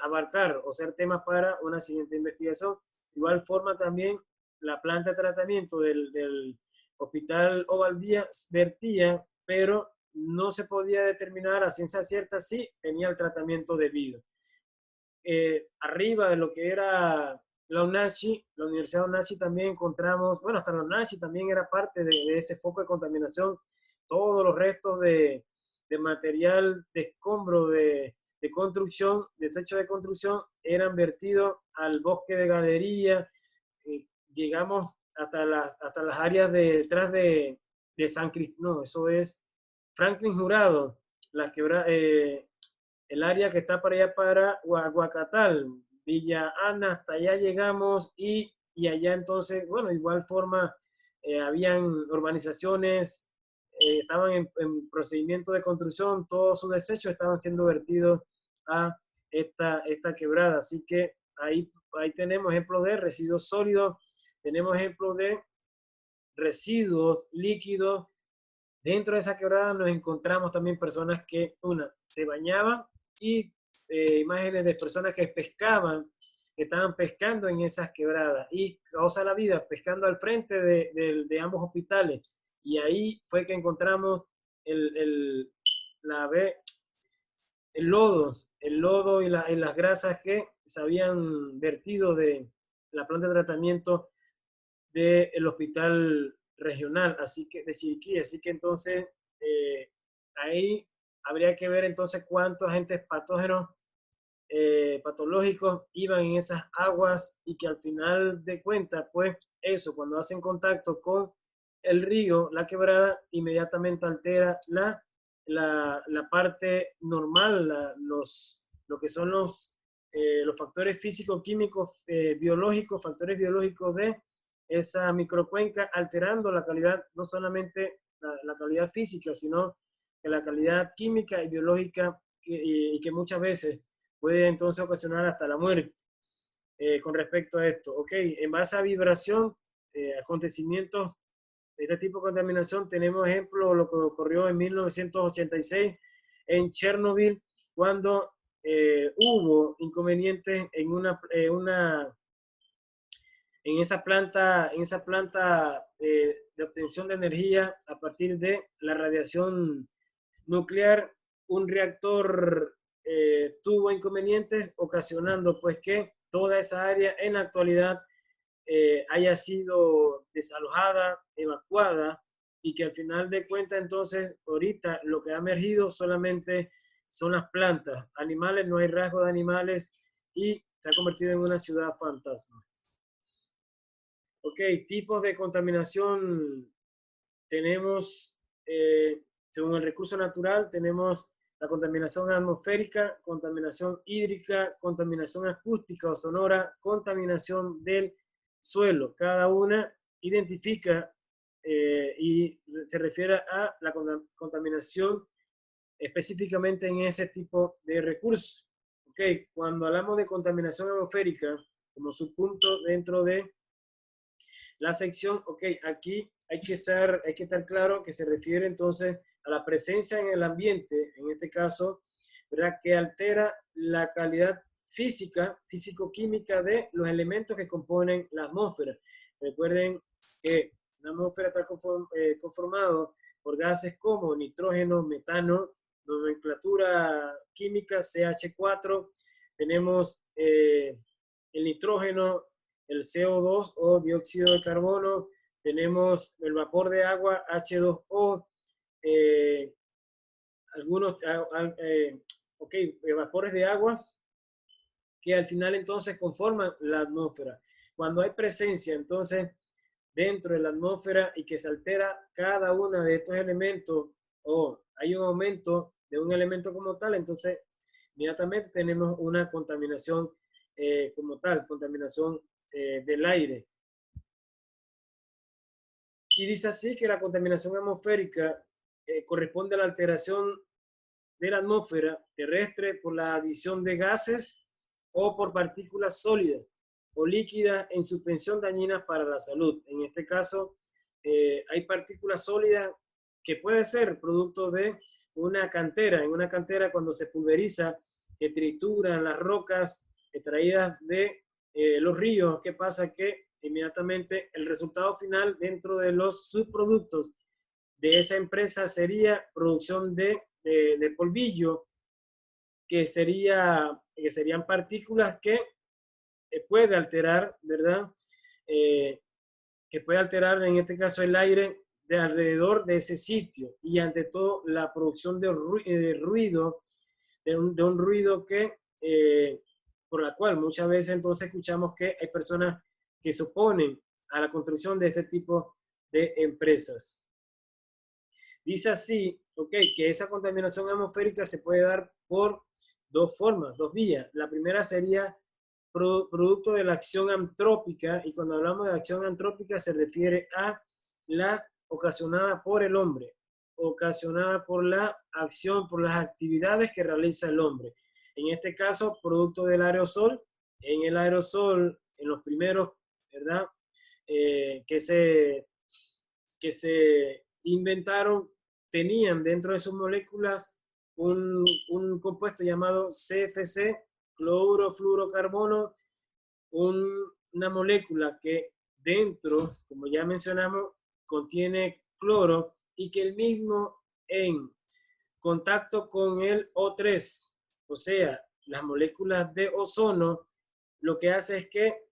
Speaker 3: abarcar o ser temas para una siguiente investigación. De igual forma también la planta de tratamiento del Hospital Ovaldía vertía, pero no se podía determinar a ciencia cierta si tenía el tratamiento debido. Arriba de lo que era la UNACHI, la Universidad de UNACHI, también encontramos, bueno, hasta la UNACHI también era parte de ese foco de contaminación. Todos los restos de material de escombro de construcción, desecho de construcción, eran vertidos al bosque de Galería. Llegamos hasta las áreas detrás de San Cristóbal, no, eso es Franklin Jurado, el área que está para allá para Huacatal, Villa Ana, hasta allá llegamos y allá entonces, bueno, igual forma, habían urbanizaciones, estaban en procedimiento de construcción, todos sus desechos estaban siendo vertidos a esta quebrada. Así que ahí tenemos ejemplos de residuos sólidos, tenemos ejemplos de residuos líquidos. Dentro de esa quebrada nos encontramos también personas que, se bañaban y imágenes de personas que pescaban, que estaban pescando en esas quebradas y causa la vida, pescando al frente de ambos hospitales. Y ahí fue que encontramos el lodo y las grasas que se habían vertido de la planta de tratamiento del hospital regional, así que de Chiriquí. Así que entonces ahí habría que ver entonces cuántos agentes patógenos patológicos iban en esas aguas y que al final de cuentas, pues eso, cuando hacen contacto con el río, la quebrada, inmediatamente altera la parte normal, lo que son los factores físicos, químicos, biológicos, factores biológicos de esa microcuenca, alterando la calidad, no solamente la calidad física, sino que la calidad química y biológica y que muchas veces puede entonces ocasionar hasta la muerte. Con respecto a esto, ok, en base a vibración, acontecimientos de este tipo de contaminación, tenemos ejemplo lo que ocurrió en 1986 en Chernobyl, cuando hubo inconvenientes en esa planta de obtención de energía a partir de la radiación nuclear. Un reactor tuvo inconvenientes, ocasionando pues que toda esa área en la actualidad haya sido desalojada, evacuada, y que al final de cuentas entonces ahorita lo que ha emergido solamente son las plantas, animales, no hay rasgos de animales y se ha convertido en una ciudad fantasma. Ok, tipos de contaminación tenemos, según el recurso natural, tenemos la contaminación atmosférica, contaminación hídrica, contaminación acústica o sonora, contaminación del suelo. Cada una identifica y se refiere a la contaminación específicamente en ese tipo de recursos. Ok, cuando hablamos de contaminación atmosférica, como subpunto dentro de la sección, ok, aquí hay que estar claro que se refiere entonces a la presencia en el ambiente, en este caso, ¿verdad?, que altera la calidad físico-química de los elementos que componen la atmósfera. Recuerden que la atmósfera está conformado por gases como nitrógeno, metano, nomenclatura química CH4, tenemos el nitrógeno, el CO2 o dióxido de carbono, tenemos el vapor de agua H2O, algunos vapores de agua que al final entonces conforman la atmósfera. Cuando hay presencia entonces dentro de la atmósfera y que se altera cada uno de estos elementos o hay un aumento de un elemento como tal, entonces inmediatamente tenemos una contaminación como tal, contaminación del aire. Y dice así que la contaminación atmosférica corresponde a la alteración de la atmósfera terrestre por la adición de gases o por partículas sólidas o líquidas en suspensión dañinas para la salud. En este caso, hay partículas sólidas que puede ser producto de una cantera. En una cantera, cuando se pulveriza, se trituran las rocas extraídas de los ríos. ¿Qué pasa? Que inmediatamente el resultado final dentro de los subproductos de esa empresa sería producción de polvillo, que serían partículas que puede alterar, ¿verdad? Que puede alterar en este caso el aire de alrededor de ese sitio, y ante todo la producción de ruido, de un ruido que, por la cual muchas veces entonces escuchamos que hay personas que se oponen a la construcción de este tipo de empresas. Dice así, ok, que esa contaminación atmosférica se puede dar por dos formas, dos vías. La primera sería producto de la acción antrópica, y cuando hablamos de acción antrópica se refiere a la ocasionada por el hombre, ocasionada por la acción, por las actividades que realiza el hombre. En este caso, producto del aerosol. En el aerosol, en los primeros, ¿verdad? Que se inventaron, tenían dentro de sus moléculas un compuesto llamado CFC, clorofluorocarbono, una molécula que dentro, como ya mencionamos, contiene cloro, y que el mismo en contacto con el O3, o sea, las moléculas de ozono, lo que hace es que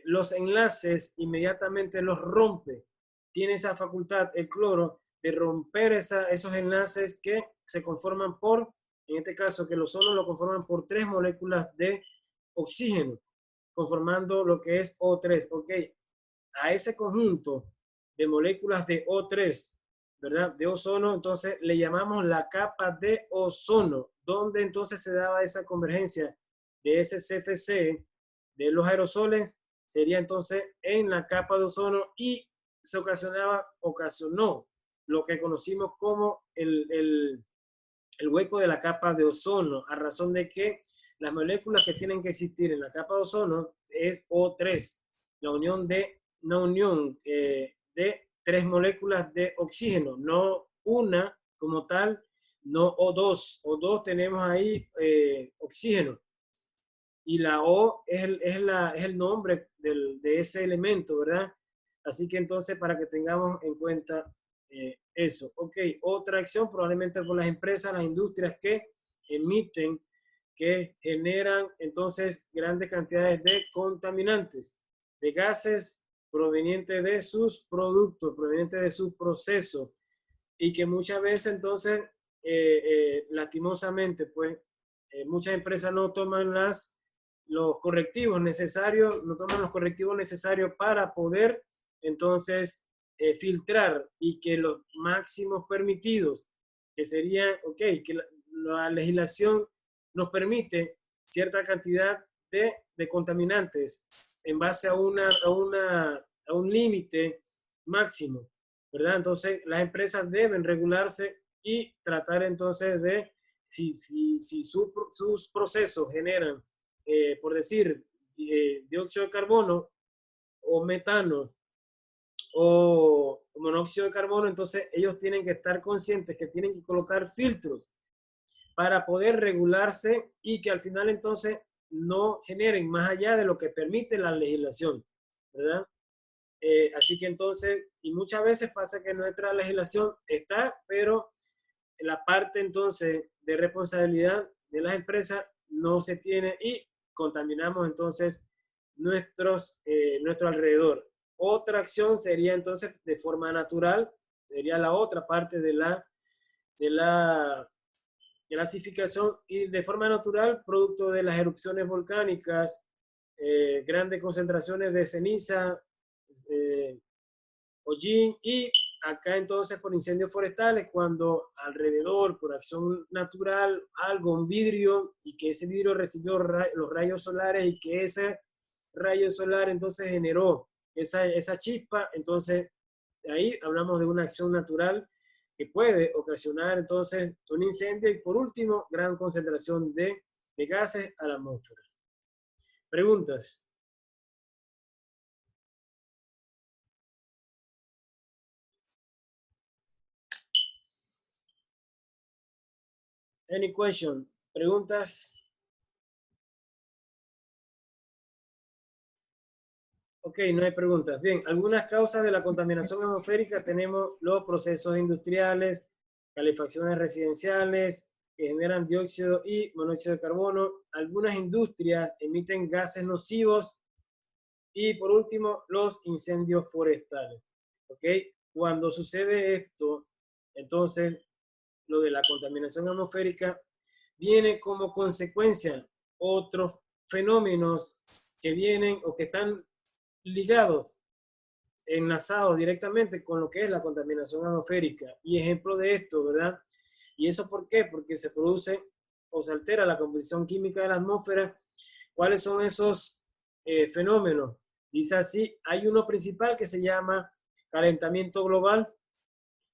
Speaker 3: los enlaces inmediatamente los rompe. Tiene esa facultad el cloro de romper esos enlaces que se conforman por, en este caso que el ozono lo conforman por 3 moléculas de oxígeno, conformando lo que es O3. Ok, a ese conjunto de moléculas de O3, ¿verdad? De ozono, entonces le llamamos la capa de ozono, donde entonces se daba esa convergencia de ese CFC, de los aerosoles, sería entonces en la capa de ozono, y se ocasionó lo que conocimos como el hueco de la capa de ozono, a razón de que las moléculas que tienen que existir en la capa de ozono es O3, la unión de, una unión de 3 moléculas de oxígeno, no una como tal, no O2. O2 tenemos ahí oxígeno, y la O es el nombre de ese elemento, ¿verdad? Así que entonces, para que tengamos en cuenta eso. Ok, otra acción probablemente por las empresas, las industrias que emiten, que generan entonces grandes cantidades de contaminantes, de gases provenientes de sus productos, provenientes de su proceso, y que muchas veces entonces, lastimosamente, pues, muchas empresas no toman los correctivos necesarios, no toman los correctivos necesarios para poder entonces filtrar, y que los máximos permitidos, que serían, ok, que la legislación nos permite cierta cantidad de contaminantes en base a un límite máximo, ¿verdad? Entonces las empresas deben regularse y tratar entonces de, si sus procesos generan, por decir, dióxido de carbono o metano o monóxido de carbono, entonces ellos tienen que estar conscientes que tienen que colocar filtros para poder regularse, y que al final entonces no generen más allá de lo que permite la legislación, ¿verdad? Así que entonces, y muchas veces pasa que nuestra legislación está, pero la parte entonces de responsabilidad de las empresas no se tiene, y contaminamos entonces nuestro alrededor. Otra acción sería entonces de forma natural, sería la otra parte de la clasificación, y de forma natural, producto de las erupciones volcánicas, grandes concentraciones de ceniza, hollín, y acá entonces por incendios forestales, cuando alrededor, por acción natural, algo, un vidrio, y que ese vidrio recibió los rayos solares, y que ese rayo solar entonces generó esa chispa, entonces ahí hablamos de una acción natural que puede ocasionar entonces un incendio, y por último, gran concentración de gases a la atmósfera. ¿Preguntas? Any question? ¿Preguntas? Ok, no hay preguntas. Bien, algunas causas de la contaminación atmosférica tenemos los procesos industriales, calefacciones residenciales que generan dióxido y monóxido de carbono. Algunas industrias emiten gases nocivos y por último los incendios forestales. Ok, cuando sucede esto, entonces lo de la contaminación atmosférica viene como consecuencia otros fenómenos que vienen o que están ligados, enlazados directamente con lo que es la contaminación atmosférica. Y ejemplo de esto, ¿verdad? ¿Y eso por qué? Porque se produce o se altera la composición química de la atmósfera. ¿Cuáles son esos fenómenos? Dice así, hay uno principal que se llama calentamiento global.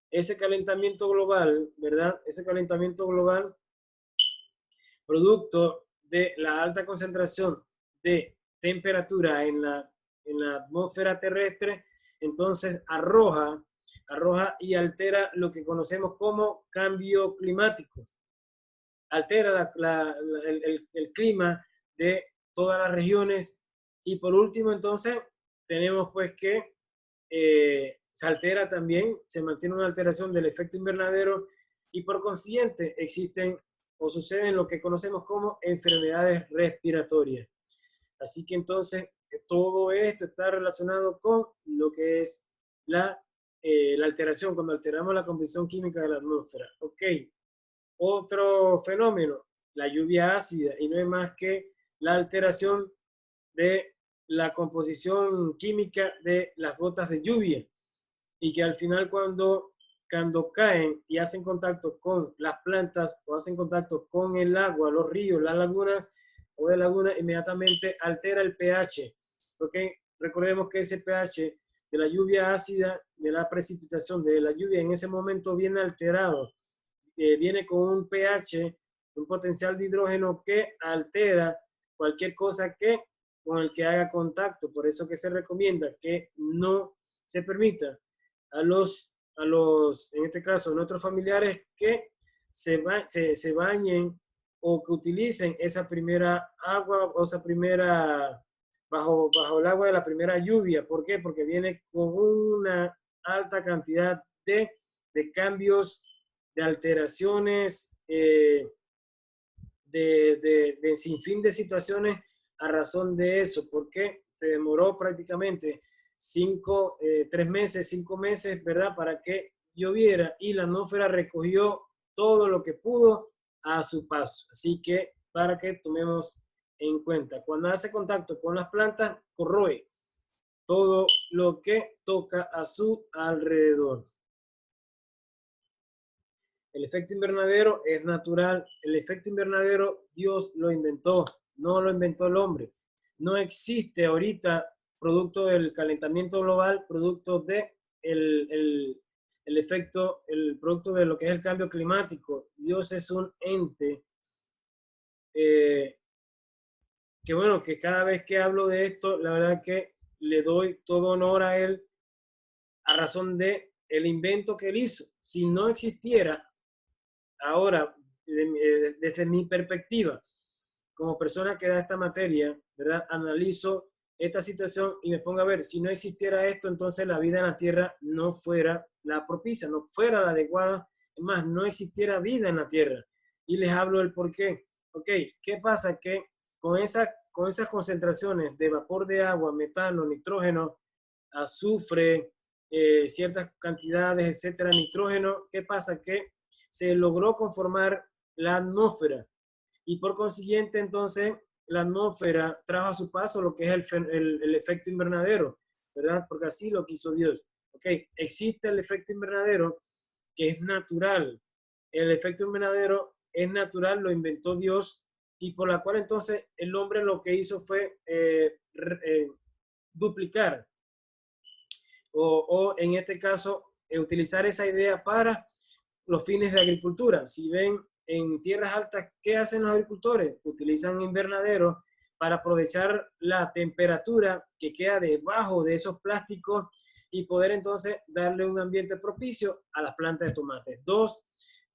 Speaker 3: Ese calentamiento global, ¿verdad? Ese calentamiento global, producto de la alta concentración de temperatura en la atmósfera terrestre, entonces arroja y altera lo que conocemos como cambio climático. Altera el clima de todas las regiones. Y por último, entonces, tenemos pues que se altera también, se mantiene una alteración del efecto invernadero y por consiguiente existen o suceden lo que conocemos como enfermedades respiratorias. Así que entonces todo esto está relacionado con lo que es la alteración, cuando alteramos la composición química de la atmósfera. Ok, otro fenómeno, la lluvia ácida, y no es más que la alteración de la composición química de las gotas de lluvia, y que al final cuando caen y hacen contacto con las plantas o hacen contacto con el agua, los ríos, las lagunas o de laguna, inmediatamente altera el pH. ¿Okay? Recordemos que ese pH de la lluvia ácida, de la precipitación, de la lluvia en ese momento viene alterado. Viene con un pH, un potencial de hidrógeno que altera cualquier cosa con el que haga contacto. Por eso que se recomienda que no se permita a los, en este caso, a nuestros familiares que se bañen o que utilicen esa primera agua o esa primera, bajo el agua de la primera lluvia. ¿Por qué? Porque viene con una alta cantidad de cambios, de alteraciones, de sinfín de situaciones a razón de eso. Porque se demoró prácticamente 5 meses, ¿verdad? Para que lloviera y la atmósfera recogió todo lo que pudo a su paso. Así que para que tomemos en cuenta, cuando hace contacto con las plantas, corroe todo lo que toca a su alrededor. El efecto invernadero es natural. El efecto invernadero Dios lo inventó, no lo inventó el hombre. No existe ahorita producto del calentamiento global, producto de el efecto, el producto de lo que es el cambio climático. Dios es un ente que bueno, que cada vez que hablo de esto, la verdad que le doy todo honor a él a razón de el invento que él hizo. Si no existiera, ahora, desde mi perspectiva, como persona que da esta materia, ¿verdad? Analizo esta situación y me pongo a ver, si no existiera esto, entonces la vida en la Tierra no fuera la propicia, no fuera la adecuada, es más, no existiera vida en la Tierra. Y les hablo del por qué. Ok, ¿qué pasa? Que con esas concentraciones de vapor de agua, metano, nitrógeno, azufre, ciertas cantidades, etcétera, nitrógeno, ¿qué pasa? Que se logró conformar la atmósfera y por consiguiente entonces la atmósfera trajo a su paso lo que es el efecto invernadero, ¿verdad? Porque así lo quiso Dios. Ok, existe el efecto invernadero que es natural. El efecto invernadero es natural, lo inventó Dios y por la cual entonces el hombre lo que hizo fue duplicar o en este caso utilizar esa idea para los fines de agricultura. Si ven en tierras altas, ¿qué hacen los agricultores? Utilizan invernaderos para aprovechar la temperatura que queda debajo de esos plásticos y poder entonces darle un ambiente propicio a las plantas de tomate. Dos,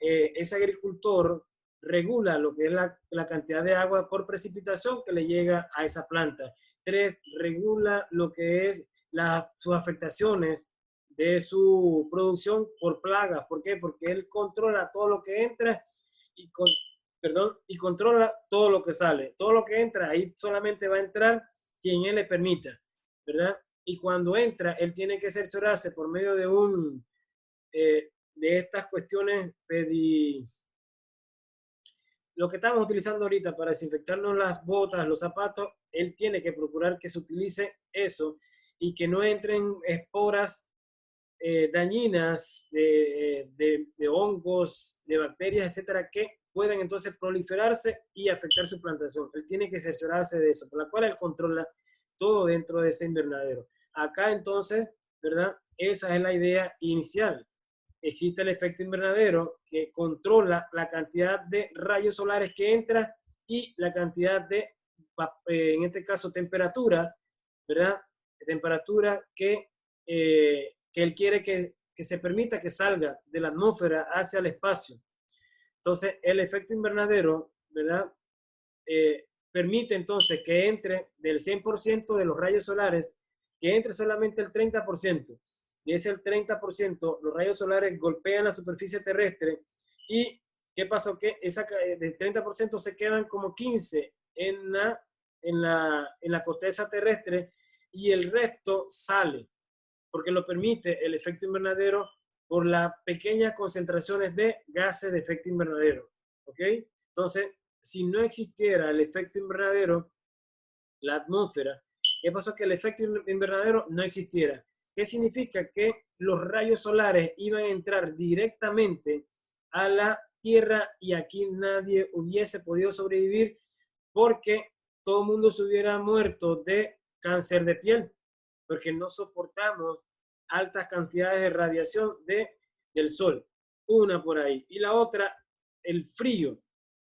Speaker 3: ese agricultor regula lo que es la cantidad de agua por precipitación que le llega a esa planta. 3, regula lo que es sus afectaciones de su producción por plagas. ¿Por qué? Porque él controla todo lo que entra y, y controla todo lo que sale. Todo lo que entra, ahí solamente va a entrar quien él le permita, ¿verdad? Y cuando entra, él tiene que cerciorarse por medio de de estas cuestiones lo que estamos utilizando ahorita para desinfectarnos las botas, los zapatos, él tiene que procurar que se utilice eso y que no entren esporas dañinas de hongos, de bacterias, etcétera, que pueden entonces proliferarse y afectar su plantación. Él tiene que cerciorarse de eso, por la cual él controla todo dentro de ese invernadero. Acá entonces, ¿verdad? Esa es la idea inicial. Existe el efecto invernadero que controla la cantidad de rayos solares que entra y la cantidad de, en este caso, temperatura, ¿verdad? Temperatura que él quiere que se permita que salga de la atmósfera hacia el espacio. Entonces, el efecto invernadero, ¿verdad? Permite entonces que entre del 100% de los rayos solares, que entre solamente el 30%. Y ese el 30%, los rayos solares golpean la superficie terrestre. ¿Y qué pasó? Que del 30% se quedan como 15 en la corteza terrestre y el resto sale, porque lo permite el efecto invernadero por las pequeñas concentraciones de gases de efecto invernadero. ¿Ok? Entonces, si no existiera el efecto invernadero, la atmósfera, ¿qué pasó? Que el efecto invernadero no existiera. ¿Qué significa? Que los rayos solares iban a entrar directamente a la Tierra y aquí nadie hubiese podido sobrevivir porque todo el mundo se hubiera muerto de cáncer de piel, porque no soportamos altas cantidades de radiación del sol. Una por ahí. Y la otra, el frío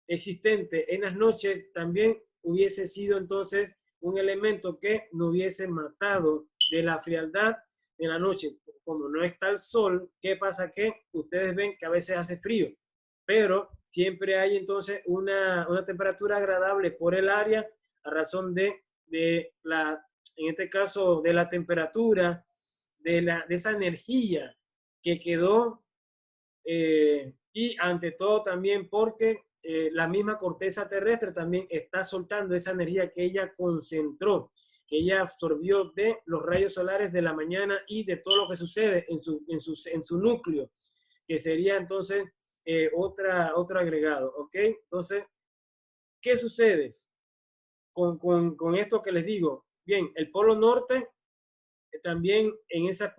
Speaker 3: existente en las noches también hubiese sido entonces un elemento que nos hubiese matado de la frialdad en la noche. Como no está el sol, ¿qué pasa? Que ustedes ven que a veces hace frío, pero siempre hay entonces una temperatura agradable por el área a razón de en este caso, de la temperatura, de esa energía que quedó y ante todo también porque la misma corteza terrestre también está soltando esa energía que ella concentró, que ella absorbió de los rayos solares de la mañana y de todo lo que sucede en su núcleo, que sería entonces otro agregado, ¿ok? Entonces, ¿qué sucede con esto que les digo? Bien, el polo norte también en esos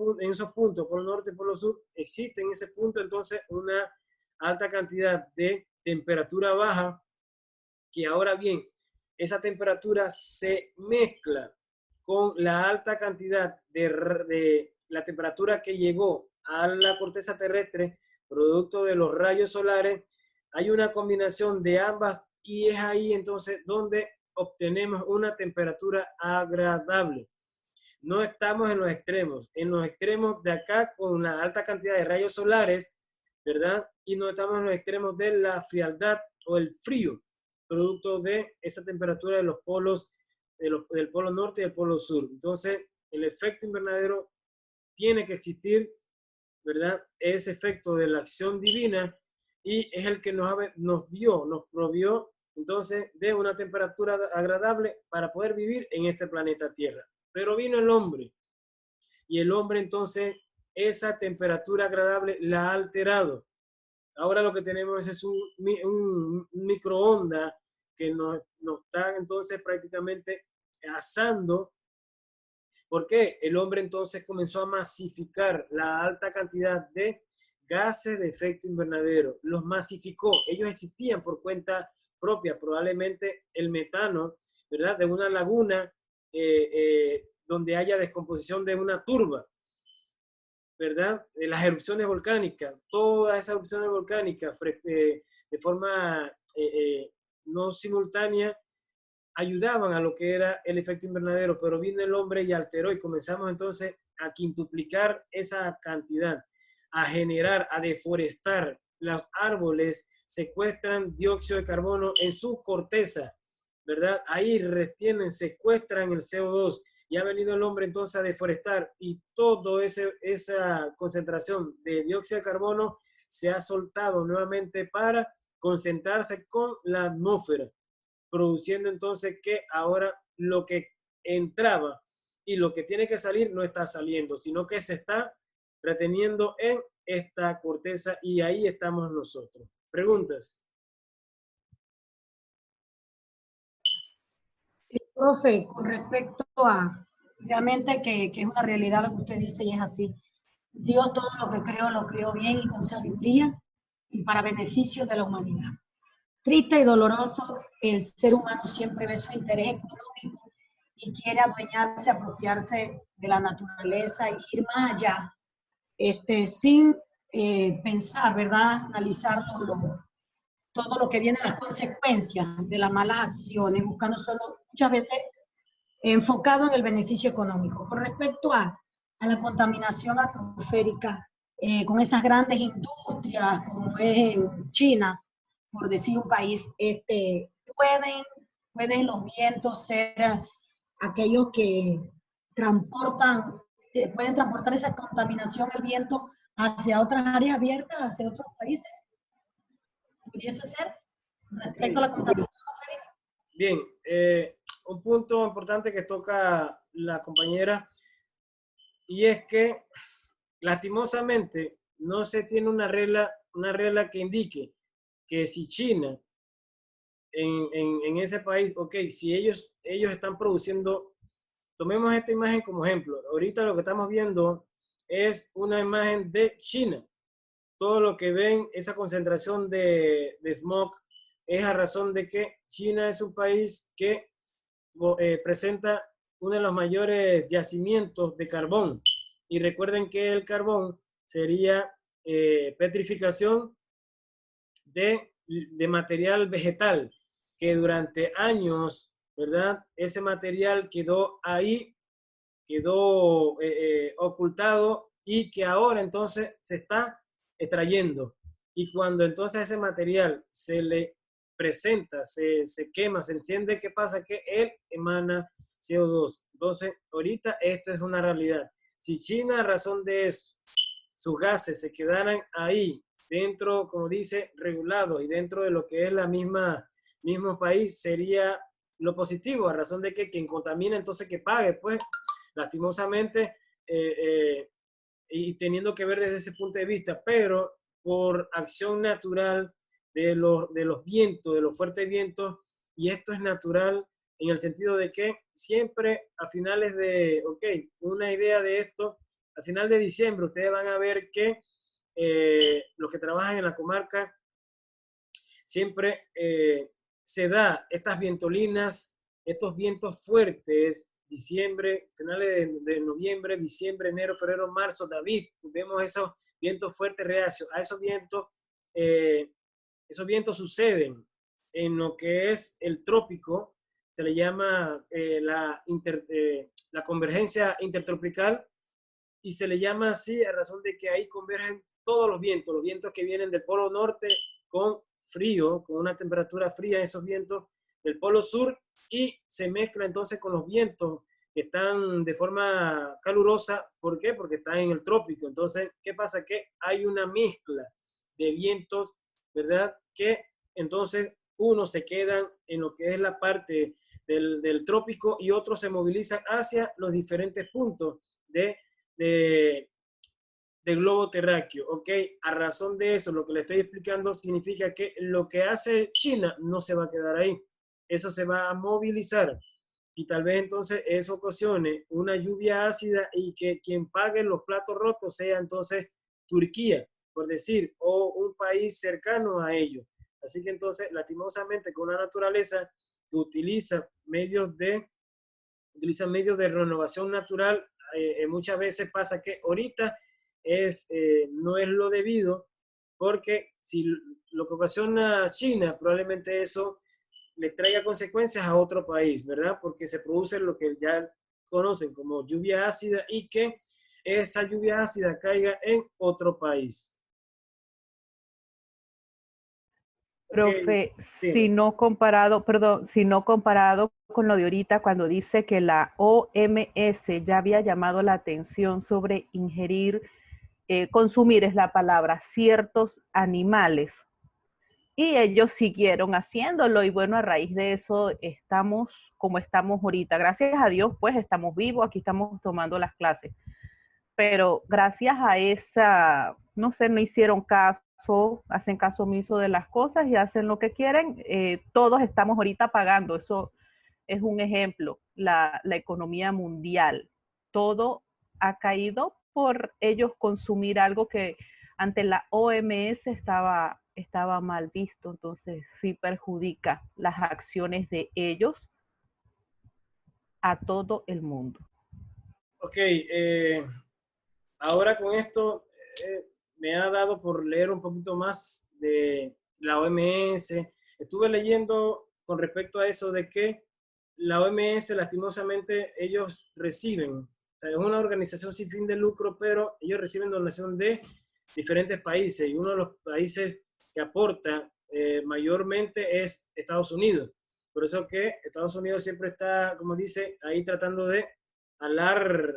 Speaker 3: puntos, polo norte y polo sur, existe en ese punto entonces una alta cantidad de temperatura baja, que ahora bien, esa temperatura se mezcla con la alta cantidad de la temperatura que llegó a la corteza terrestre, producto de los rayos solares. Hay una combinación de ambas y es ahí entonces donde obtenemos una temperatura agradable. No estamos en los extremos de acá con la alta cantidad de rayos solares, ¿verdad? Y no estamos en los extremos de la frialdad o el frío, producto de esa temperatura de los polos, del polo norte y del polo sur. Entonces, el efecto invernadero tiene que existir, ¿verdad? Ese efecto de la acción divina y es el que nos provió entonces de una temperatura agradable para poder vivir en este planeta Tierra. Pero vino el hombre y el hombre entonces esa temperatura agradable la ha alterado. Ahora lo que tenemos es un microondas que nos está entonces prácticamente asando. ¿Por qué? El hombre entonces comenzó a masificar la alta cantidad de gases de efecto invernadero. Los masificó. Ellos existían por cuenta propia. Probablemente el metano, ¿verdad? De una laguna donde haya descomposición de una turba, ¿verdad? De las erupciones volcánicas, todas esas erupciones volcánicas de forma no simultánea ayudaban a lo que era el efecto invernadero, pero vino el hombre y alteró y comenzamos entonces a quintuplicar esa cantidad, a generar, a deforestar los árboles secuestran dióxido de carbono en su corteza, ¿verdad? Ahí retienen, secuestran el CO2 y ha venido el hombre entonces a deforestar y toda esa concentración de dióxido de carbono se ha soltado nuevamente para concentrarse con la atmósfera, produciendo entonces que ahora lo que entraba y lo que tiene que salir no está saliendo, sino que se está reteniendo en esta corteza y ahí estamos nosotros. ¿Preguntas?
Speaker 6: Profe, con respecto a realmente que es una realidad lo que usted dice y es así. Dios todo lo que creó lo creó bien y con sabiduría y para beneficio de la humanidad. Triste y doloroso, el ser humano siempre ve su interés económico y quiere adueñarse, apropiarse de la naturaleza y ir más allá, sin pensar, ¿verdad? Analizar todo lo que viene, las consecuencias de las malas acciones, buscando solo, muchas veces, enfocado en el beneficio económico. Con respecto a la contaminación atmosférica, con esas grandes industrias como es en China, por decir un país, pueden los vientos ser aquellos que pueden transportar esa contaminación, el viento, hacia otras áreas abiertas, hacia otros países. ¿Pudiese ser? Respecto a la contaminación atmosférica.
Speaker 3: Bien, un punto importante que toca la compañera, y es que lastimosamente no se tiene una regla que indique que si China en ese país, ok, si ellos están produciendo, tomemos esta imagen como ejemplo. Ahorita lo que estamos viendo es una imagen de China. Todo lo que ven, esa concentración de smog, es a razón de que China es un país que presenta uno de los mayores yacimientos de carbón. Y recuerden que el carbón sería petrificación de material vegetal, que durante años, ¿verdad? Ese material quedó ahí, quedó ocultado y que ahora entonces se está extrayendo. Y cuando entonces ese material se le presenta, se quema, se enciende, ¿qué pasa? Que él emana CO2. Entonces, ahorita esto es una realidad. Si China, a razón de eso, sus gases se quedaran ahí, dentro, como dice, regulado y dentro de lo que es la mismo país, sería lo positivo, a razón de que quien contamina entonces que pague, pues, lastimosamente, y teniendo que ver desde ese punto de vista, pero por acción natural de los vientos, de los fuertes vientos, y esto es natural en el sentido de que siempre a finales de, ok, una idea de esto, a final de diciembre ustedes van a ver que los que trabajan en la comarca siempre se da estas vientolinas, estos vientos fuertes, diciembre, finales de noviembre, diciembre, enero, febrero, marzo, David, vemos esos vientos fuertes reacios. A esos vientos suceden en lo que es el trópico, se le llama la convergencia intertropical, y se le llama así a razón de que ahí convergen todos los vientos que vienen del polo norte con frío, con una temperatura fría, esos vientos del polo sur, y se mezcla entonces con los vientos que están de forma calurosa. ¿Por qué? Porque están en el trópico. Entonces, ¿qué pasa? Que hay una mezcla de vientos, ¿verdad? Que entonces unos se quedan en lo que es la parte del trópico y otros se movilizan hacia los diferentes puntos del globo terráqueo, ¿ok? A razón de eso, lo que le estoy explicando significa que lo que hace China no se va a quedar ahí. Eso se va a movilizar y tal vez entonces eso ocasione una lluvia ácida y que quien pague los platos rotos sea entonces Turquía, por decir, o un país cercano a ellos. Así que entonces, lastimosamente, con una naturaleza que utiliza medios de renovación natural, muchas veces pasa que ahorita no es lo debido, porque si lo que ocasiona China, probablemente eso le traiga consecuencias a otro país, ¿verdad? Porque se produce lo que ya conocen como lluvia ácida y que esa lluvia ácida caiga en otro país.
Speaker 7: Profe,
Speaker 3: sí,
Speaker 7: si no comparado con lo de ahorita, cuando dice que la OMS ya había llamado la atención sobre ingerir, consumir es la palabra, ciertos animales. Y ellos siguieron haciéndolo y bueno, a raíz de eso estamos como estamos ahorita. Gracias a Dios, pues estamos vivos, aquí estamos tomando las clases. Pero gracias a esa, no sé, no hicieron caso, hacen caso omiso de las cosas y hacen lo que quieren. Todos estamos ahorita pagando, eso es un ejemplo, la economía mundial. Todo ha caído por ellos consumir algo que ante la OMS estaba mal visto, entonces sí perjudica las acciones de ellos a todo el mundo.
Speaker 3: ok, ahora con esto me ha dado por leer un poquito más de la OMS. Estuve leyendo con respecto a eso de que la OMS, lastimosamente, ellos reciben, o sea, es una organización sin fin de lucro, pero ellos reciben donación de diferentes países y uno de los países que aporta mayormente es Estados Unidos. Por eso que Estados Unidos siempre está, como dice, ahí tratando de alar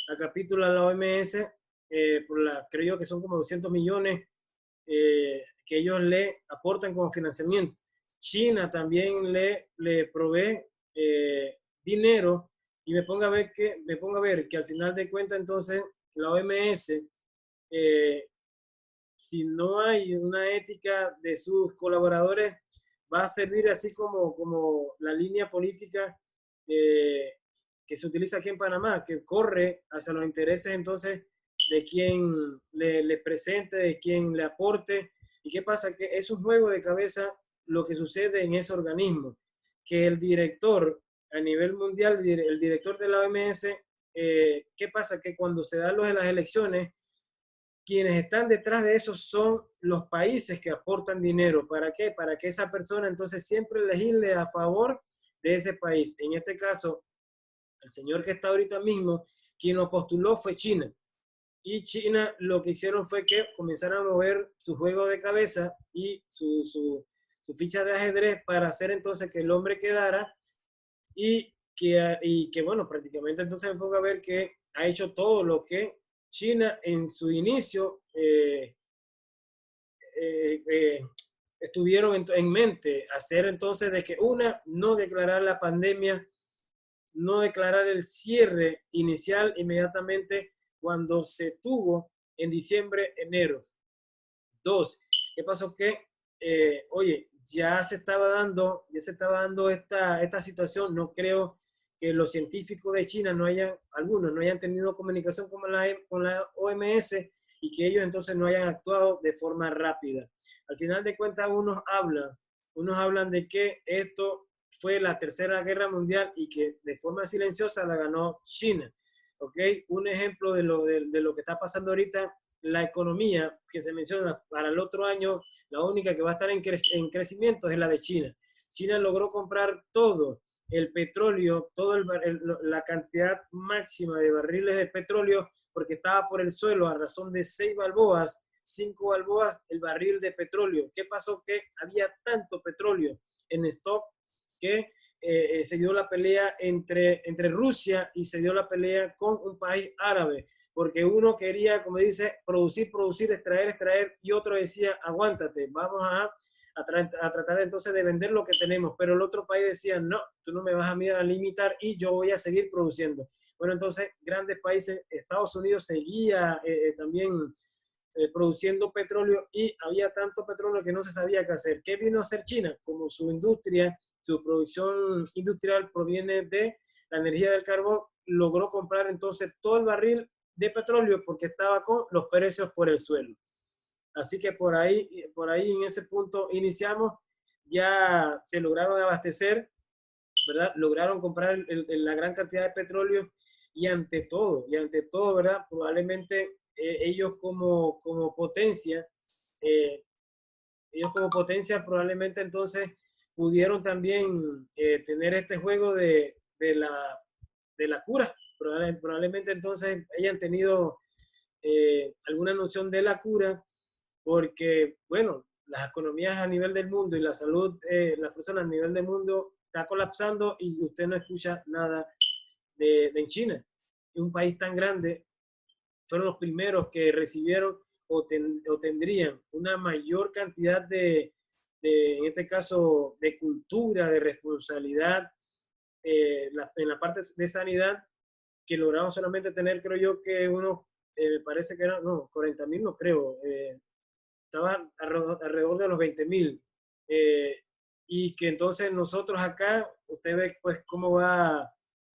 Speaker 3: a capítulo a la OMS, creo yo que son como 200 millones que ellos le aportan como financiamiento. China también le provee dinero y me pongo a ver que al final de cuentas entonces la OMS, si no hay una ética de sus colaboradores, va a servir así como la línea política que se utiliza aquí en Panamá, que corre hacia los intereses entonces de quien le presente, de quien le aporte. ¿Y qué pasa? Que es un juego de cabeza lo que sucede en ese organismo, que el director a nivel mundial, el director de la OMS, ¿qué pasa? Que cuando se dan las elecciones, quienes están detrás de eso son los países que aportan dinero. ¿Para qué? Para que esa persona entonces siempre legisle a favor de ese país. En este caso, el señor que está ahorita mismo, quien lo postuló fue China. Y China lo que hicieron fue que comenzaron a mover su juego de cabeza y su ficha de ajedrez para hacer entonces que el hombre quedara y que bueno, prácticamente entonces me pongo a ver que ha hecho todo lo que China en su inicio estuvieron en mente, hacer entonces de que no declarar la pandemia, no declarar el cierre inicial inmediatamente cuando se tuvo en diciembre, enero. 2, ¿qué pasó? Que, oye, ya se estaba dando esta situación. No creo que los científicos de China algunos no hayan tenido comunicación con la OMS y que ellos entonces no hayan actuado de forma rápida. Al final de cuentas, unos hablan de que esto fue la Tercera Guerra Mundial y que de forma silenciosa la ganó China. ¿Ok? Un ejemplo de lo que está pasando ahorita, la economía que se menciona para el otro año, la única que va a estar en crecimiento es la de China. China logró comprar todo el petróleo, la cantidad máxima de barriles de petróleo, porque estaba por el suelo a razón de 5 balboas el barril de petróleo. ¿Qué pasó? Que había tanto petróleo en stock que se dio la pelea entre Rusia y se dio la pelea con un país árabe, porque uno quería, como dice, producir, extraer, y otro decía, aguántate, vamos a tratar entonces de vender lo que tenemos, pero el otro país decía, no, tú no me vas a limitar y yo voy a seguir produciendo. Bueno, entonces grandes países, Estados Unidos seguía también produciendo petróleo y había tanto petróleo que no se sabía qué hacer. ¿Qué vino a hacer China? Como su producción industrial proviene de la energía del carbón, logró comprar entonces todo el barril de petróleo porque estaba con los precios por el suelo. Así que por ahí en ese punto iniciamos, ya se lograron abastecer, ¿verdad? Lograron comprar la gran cantidad de petróleo y ante todo, ¿verdad? Probablemente ellos como potencia, probablemente entonces pudieron también tener este juego de la cura. Probablemente entonces hayan tenido alguna noción de la cura, porque, bueno, las economías a nivel del mundo y la salud, las personas a nivel del mundo está colapsando y usted no escucha nada de China. Un país tan grande, fueron los primeros que recibieron o tendrían una mayor cantidad en este caso, de cultura, de responsabilidad en la parte de sanidad, que logramos solamente tener, creo yo, que unos, me parece que eran, no, 40.000 no creo, estaban alrededor de los 20.000. Y que entonces nosotros acá, usted ve pues cómo va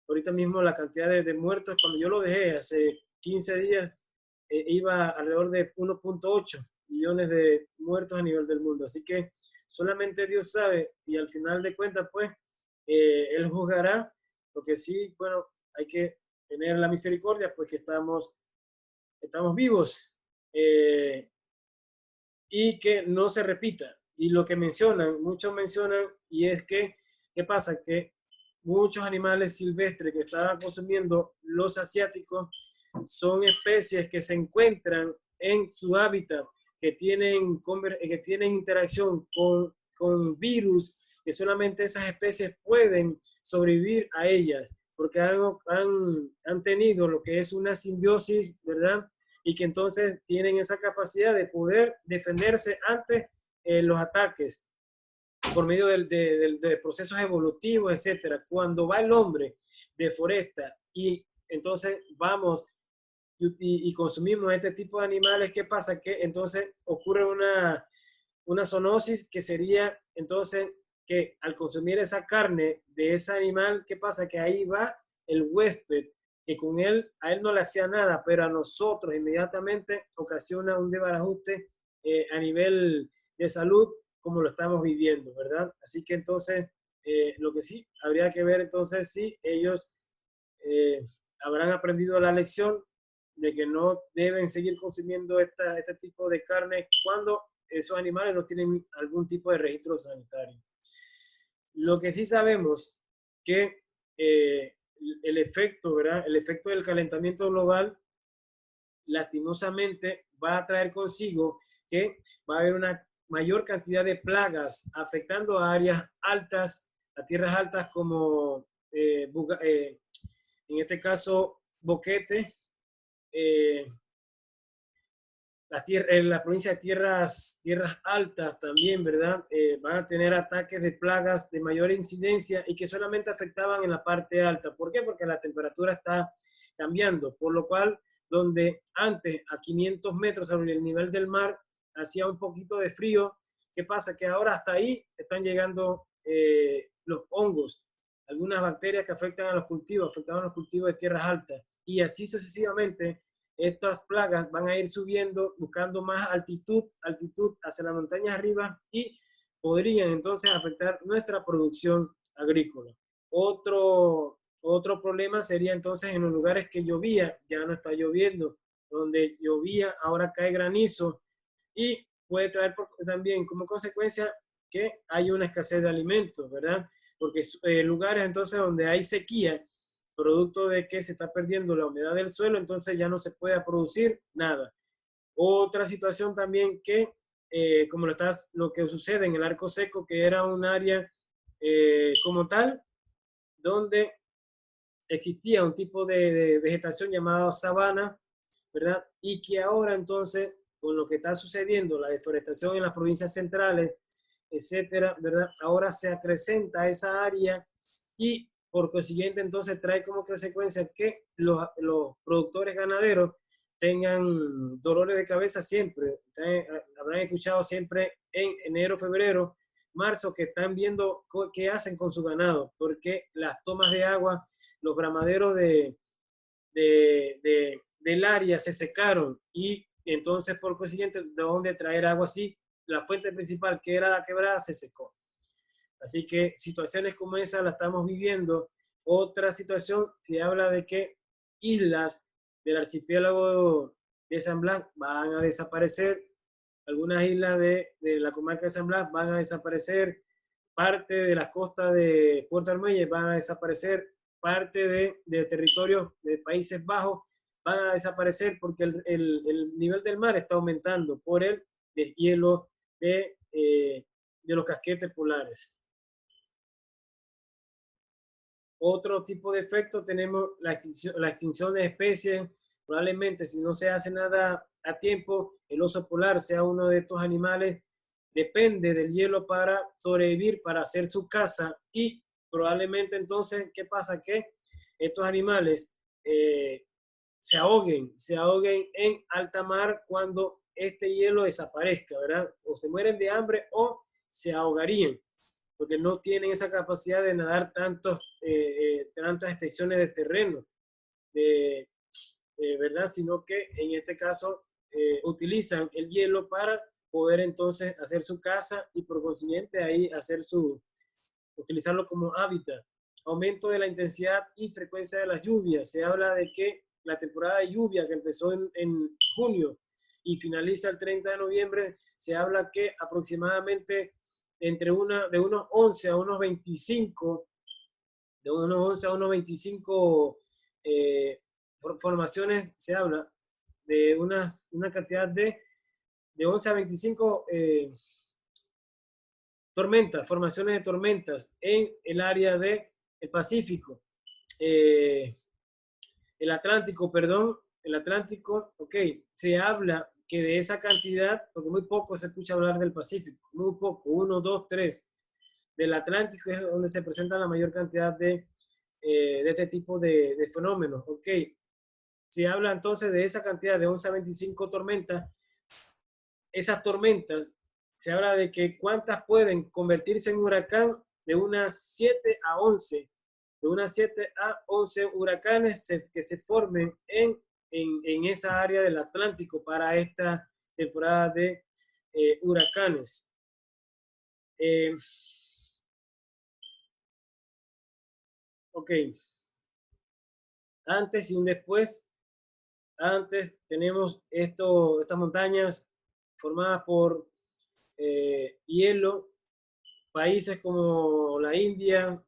Speaker 3: ahorita mismo la cantidad de muertos. Cuando yo lo dejé hace 15 días, iba alrededor de 1.8 millones de muertos a nivel del mundo. Así que solamente Dios sabe, y al final de cuentas, pues, Él juzgará. Lo que sí, bueno, hay que tener la misericordia, pues que estamos vivos, y que no se repita. Y lo que mencionan, muchos mencionan, y es que, ¿qué pasa? Que muchos animales silvestres que estaban consumiendo los asiáticos son especies que se encuentran en su hábitat, que tienen interacción con virus, que solamente esas especies pueden sobrevivir a ellas, porque han tenido lo que es una simbiosis, ¿verdad? Y que entonces tienen esa capacidad de poder defenderse ante los ataques por medio de procesos evolutivos, etcétera. Cuando va el hombre, deforesta y entonces vamos y consumimos este tipo de animales, ¿qué pasa? Que entonces ocurre una zoonosis, que sería entonces que al consumir esa carne de ese animal, ¿qué pasa? Que ahí va el huésped, que con él, a él no le hacía nada, pero a nosotros inmediatamente ocasiona un desbarajuste a nivel de salud, como lo estamos viviendo, ¿verdad? Así que entonces, lo que sí, habría que ver entonces si ellos habrán aprendido la lección de que no deben seguir consumiendo este tipo de carne cuando esos animales no tienen algún tipo de registro sanitario. Lo que sí sabemos que el efecto, ¿verdad? El efecto del calentamiento global, lastimosamente, va a traer consigo que va a haber una mayor cantidad de plagas afectando a áreas altas, a tierras altas como, en este caso, Boquete, la provincia de tierras altas también, ¿verdad? Van a tener ataques de plagas de mayor incidencia y que solamente afectaban en la parte alta. ¿Por qué? Porque la temperatura está cambiando, por lo cual donde antes a 500 metros sobre el nivel del mar hacía un poquito de frío, ¿qué pasa? Que ahora hasta ahí están llegando los hongos, algunas bacterias que afectaban a los cultivos de tierras altas, y así sucesivamente. Estas plagas van a ir subiendo, buscando más altitud hacia las montañas arriba, y podrían entonces afectar nuestra producción agrícola. Otro problema sería entonces en los lugares que llovía, ya no está lloviendo, donde llovía ahora cae granizo, y puede traer también como consecuencia que hay una escasez de alimentos, ¿verdad? Porque lugares entonces donde hay sequía, producto de que se está perdiendo la humedad del suelo, entonces ya no se puede producir nada. Otra situación también que, como lo que sucede en el Arco Seco, que era un área como tal, donde existía un tipo de vegetación llamada sabana, ¿verdad? Y que ahora entonces, con lo que está sucediendo, la deforestación en las provincias centrales, etcétera, ¿verdad? Ahora se acrecenta esa área, y por consiguiente entonces trae como consecuencia que los productores ganaderos tengan dolores de cabeza siempre. Habrán escuchado siempre en enero, febrero, marzo, que están viendo qué hacen con su ganado, porque las tomas de agua, los bramaderos del área se secaron, y entonces por consiguiente, ¿de dónde traer agua así? La fuente principal, que era la quebrada, se secó. Así que situaciones como esa la estamos viviendo. Otra situación, se habla de que islas del archipiélago de San Blas van a desaparecer, algunas islas de la comarca de San Blas van a desaparecer, parte de las costas de Puerto Armuelles van a desaparecer, parte de territorios de Países Bajos van a desaparecer, porque el nivel del mar está aumentando por el deshielo de de los casquetes polares. Otro tipo de efecto tenemos la extinción de especies. Probablemente si no se hace nada a tiempo, el oso polar sea uno de estos animales, depende del hielo para sobrevivir, para hacer su casa, y probablemente entonces, ¿qué pasa? Que estos animales se ahoguen en alta mar cuando este hielo desaparezca, ¿verdad? O se mueren de hambre o se ahogarían, porque no tienen esa capacidad de nadar tantas extensiones de terreno, ¿verdad? Sino que en este caso utilizan el hielo para poder entonces hacer su casa y por consiguiente ahí utilizarlo como hábitat. Aumento de la intensidad y frecuencia de las lluvias. Se habla de que la temporada de lluvia que empezó en junio y finaliza el 30 de noviembre, se habla que aproximadamente de unos 11 a unos 25, formaciones, se habla de una cantidad de 11 a 25 formaciones de tormentas en el área del Pacífico. El Atlántico, ok, se habla que de esa cantidad, porque muy poco se escucha hablar del Pacífico, muy poco, 1, 2, 3. Del Atlántico es donde se presenta la mayor cantidad de este tipo de fenómenos, ok. Se habla entonces de esa cantidad de 11 a 25 tormentas. Esas tormentas, se habla de que cuántas pueden convertirse en huracán, de unas 7 a 11. De unas 7 a 11 huracanes que se formen en esa área del Atlántico para esta temporada de huracanes. Ok. Antes y un después. Antes tenemos estas montañas formadas por hielo. Países como la India,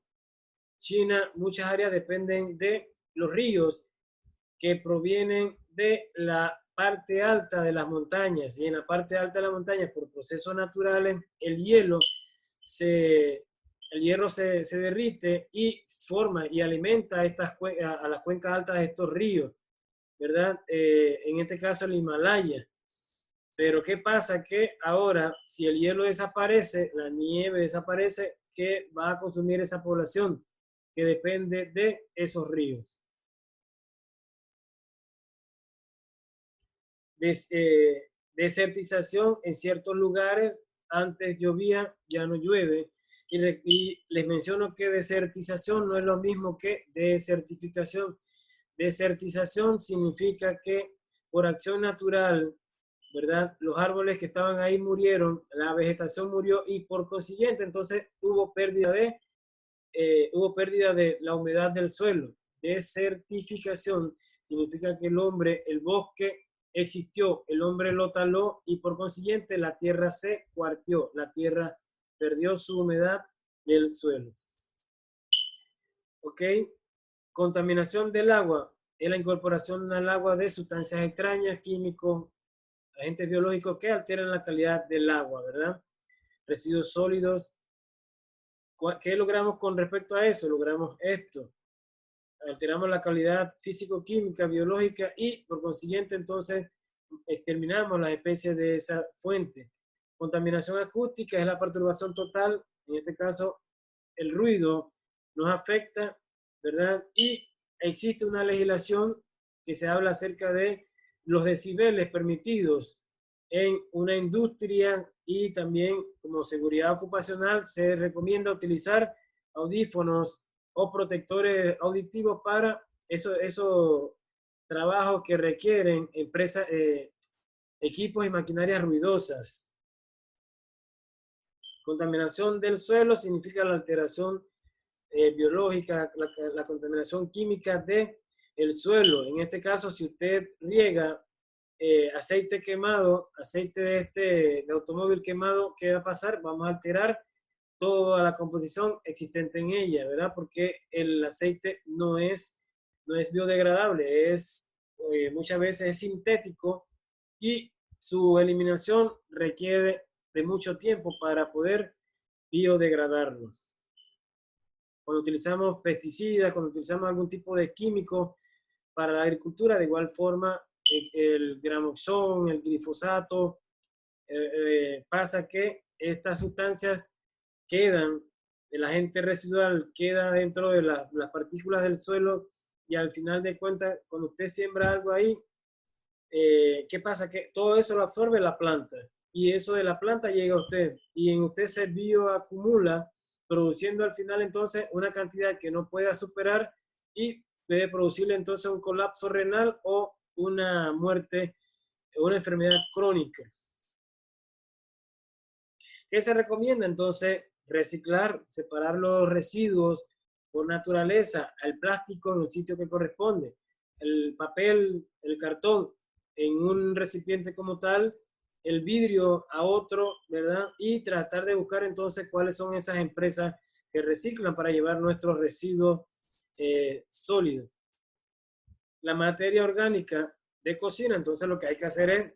Speaker 3: China, muchas áreas dependen de los ríos que provienen de la parte alta de las montañas. Y en la parte alta de las montañas, por procesos naturales, el hierro se derrite y forma y alimenta a las cuencas altas de estos ríos, ¿verdad? En este caso el Himalaya. Pero ¿qué pasa? Que ahora, si el hielo desaparece, la nieve desaparece, ¿qué va a consumir esa población? Que depende de esos ríos. Desertización en ciertos lugares. Antes llovía, ya no llueve. Y les menciono que desertización no es lo mismo que desertificación. Desertización significa que por acción natural, ¿verdad? Los árboles que estaban ahí murieron, la vegetación murió y por consiguiente entonces hubo pérdida de la humedad del suelo. Desertificación significa que el bosque existió, el hombre lo taló y por consiguiente la tierra se cuarteó, la tierra perdió su humedad del suelo. ¿Ok? Contaminación del agua es la incorporación al agua de sustancias extrañas, químicos, agentes biológicos que alteran la calidad del agua, ¿verdad? Residuos sólidos. ¿Qué logramos con respecto a eso? Logramos esto. Alteramos la calidad físico-química, biológica y por consiguiente entonces exterminamos las especies de esa fuente. Contaminación acústica es la perturbación total, en este caso el ruido nos afecta, ¿verdad? Y existe una legislación que se habla acerca de los decibeles permitidos en una industria y también como seguridad ocupacional se recomienda utilizar audífonos o protectores auditivos para esos trabajos que requieren equipos y maquinarias ruidosas. Contaminación del suelo significa la alteración biológica, la contaminación química del suelo. En este caso, si usted riega aceite quemado, aceite de automóvil quemado, ¿qué va a pasar? Vamos a alterar toda la composición existente en ella, ¿verdad? Porque el aceite no es biodegradable, muchas veces es sintético y su eliminación requiere de mucho tiempo para poder biodegradarlo. Cuando utilizamos pesticidas, cuando utilizamos algún tipo de químico para la agricultura, de igual forma el gramoxón, el glifosato, pasa que estas sustancias quedan, el agente residual queda dentro de las partículas del suelo y al final de cuentas, cuando usted siembra algo ahí, ¿qué pasa? Que todo eso lo absorbe la planta y eso de la planta llega a usted y en usted se bioacumula, produciendo al final entonces una cantidad que no pueda superar y puede producirle entonces un colapso renal o una muerte, una enfermedad crónica. ¿Qué se recomienda? Entonces, reciclar, separar los residuos por naturaleza, el plástico en el sitio que corresponde, el papel, el cartón en un recipiente como tal, el vidrio a otro, ¿verdad? Y tratar de buscar entonces cuáles son esas empresas que reciclan para llevar nuestros residuos sólidos. La materia orgánica de cocina, entonces lo que hay que hacer es,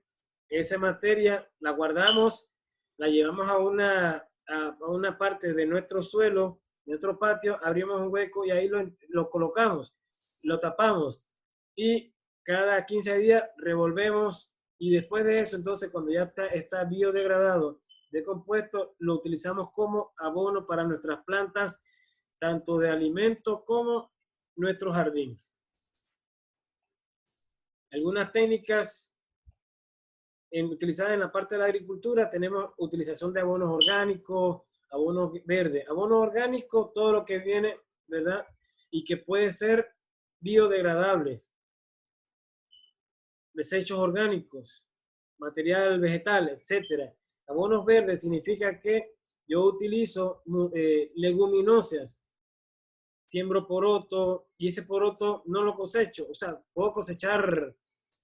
Speaker 3: esa materia la guardamos, la llevamos a una parte de nuestro suelo, de nuestro patio, abrimos un hueco y ahí lo colocamos, lo tapamos y cada 15 días revolvemos y después de eso, entonces cuando ya está biodegradado, decompuesto, lo utilizamos como abono para nuestras plantas, tanto de alimento como nuestro jardín. Algunas técnicas utilizadas en la parte de la agricultura, tenemos utilización de abonos orgánicos, abonos verdes. Abono orgánico, todo lo que viene, ¿verdad? Y que puede ser biodegradable. Desechos orgánicos, material vegetal, etc. Abonos verdes significa que yo utilizo leguminosas, siembro poroto y ese poroto no lo cosecho. O sea, puedo cosechar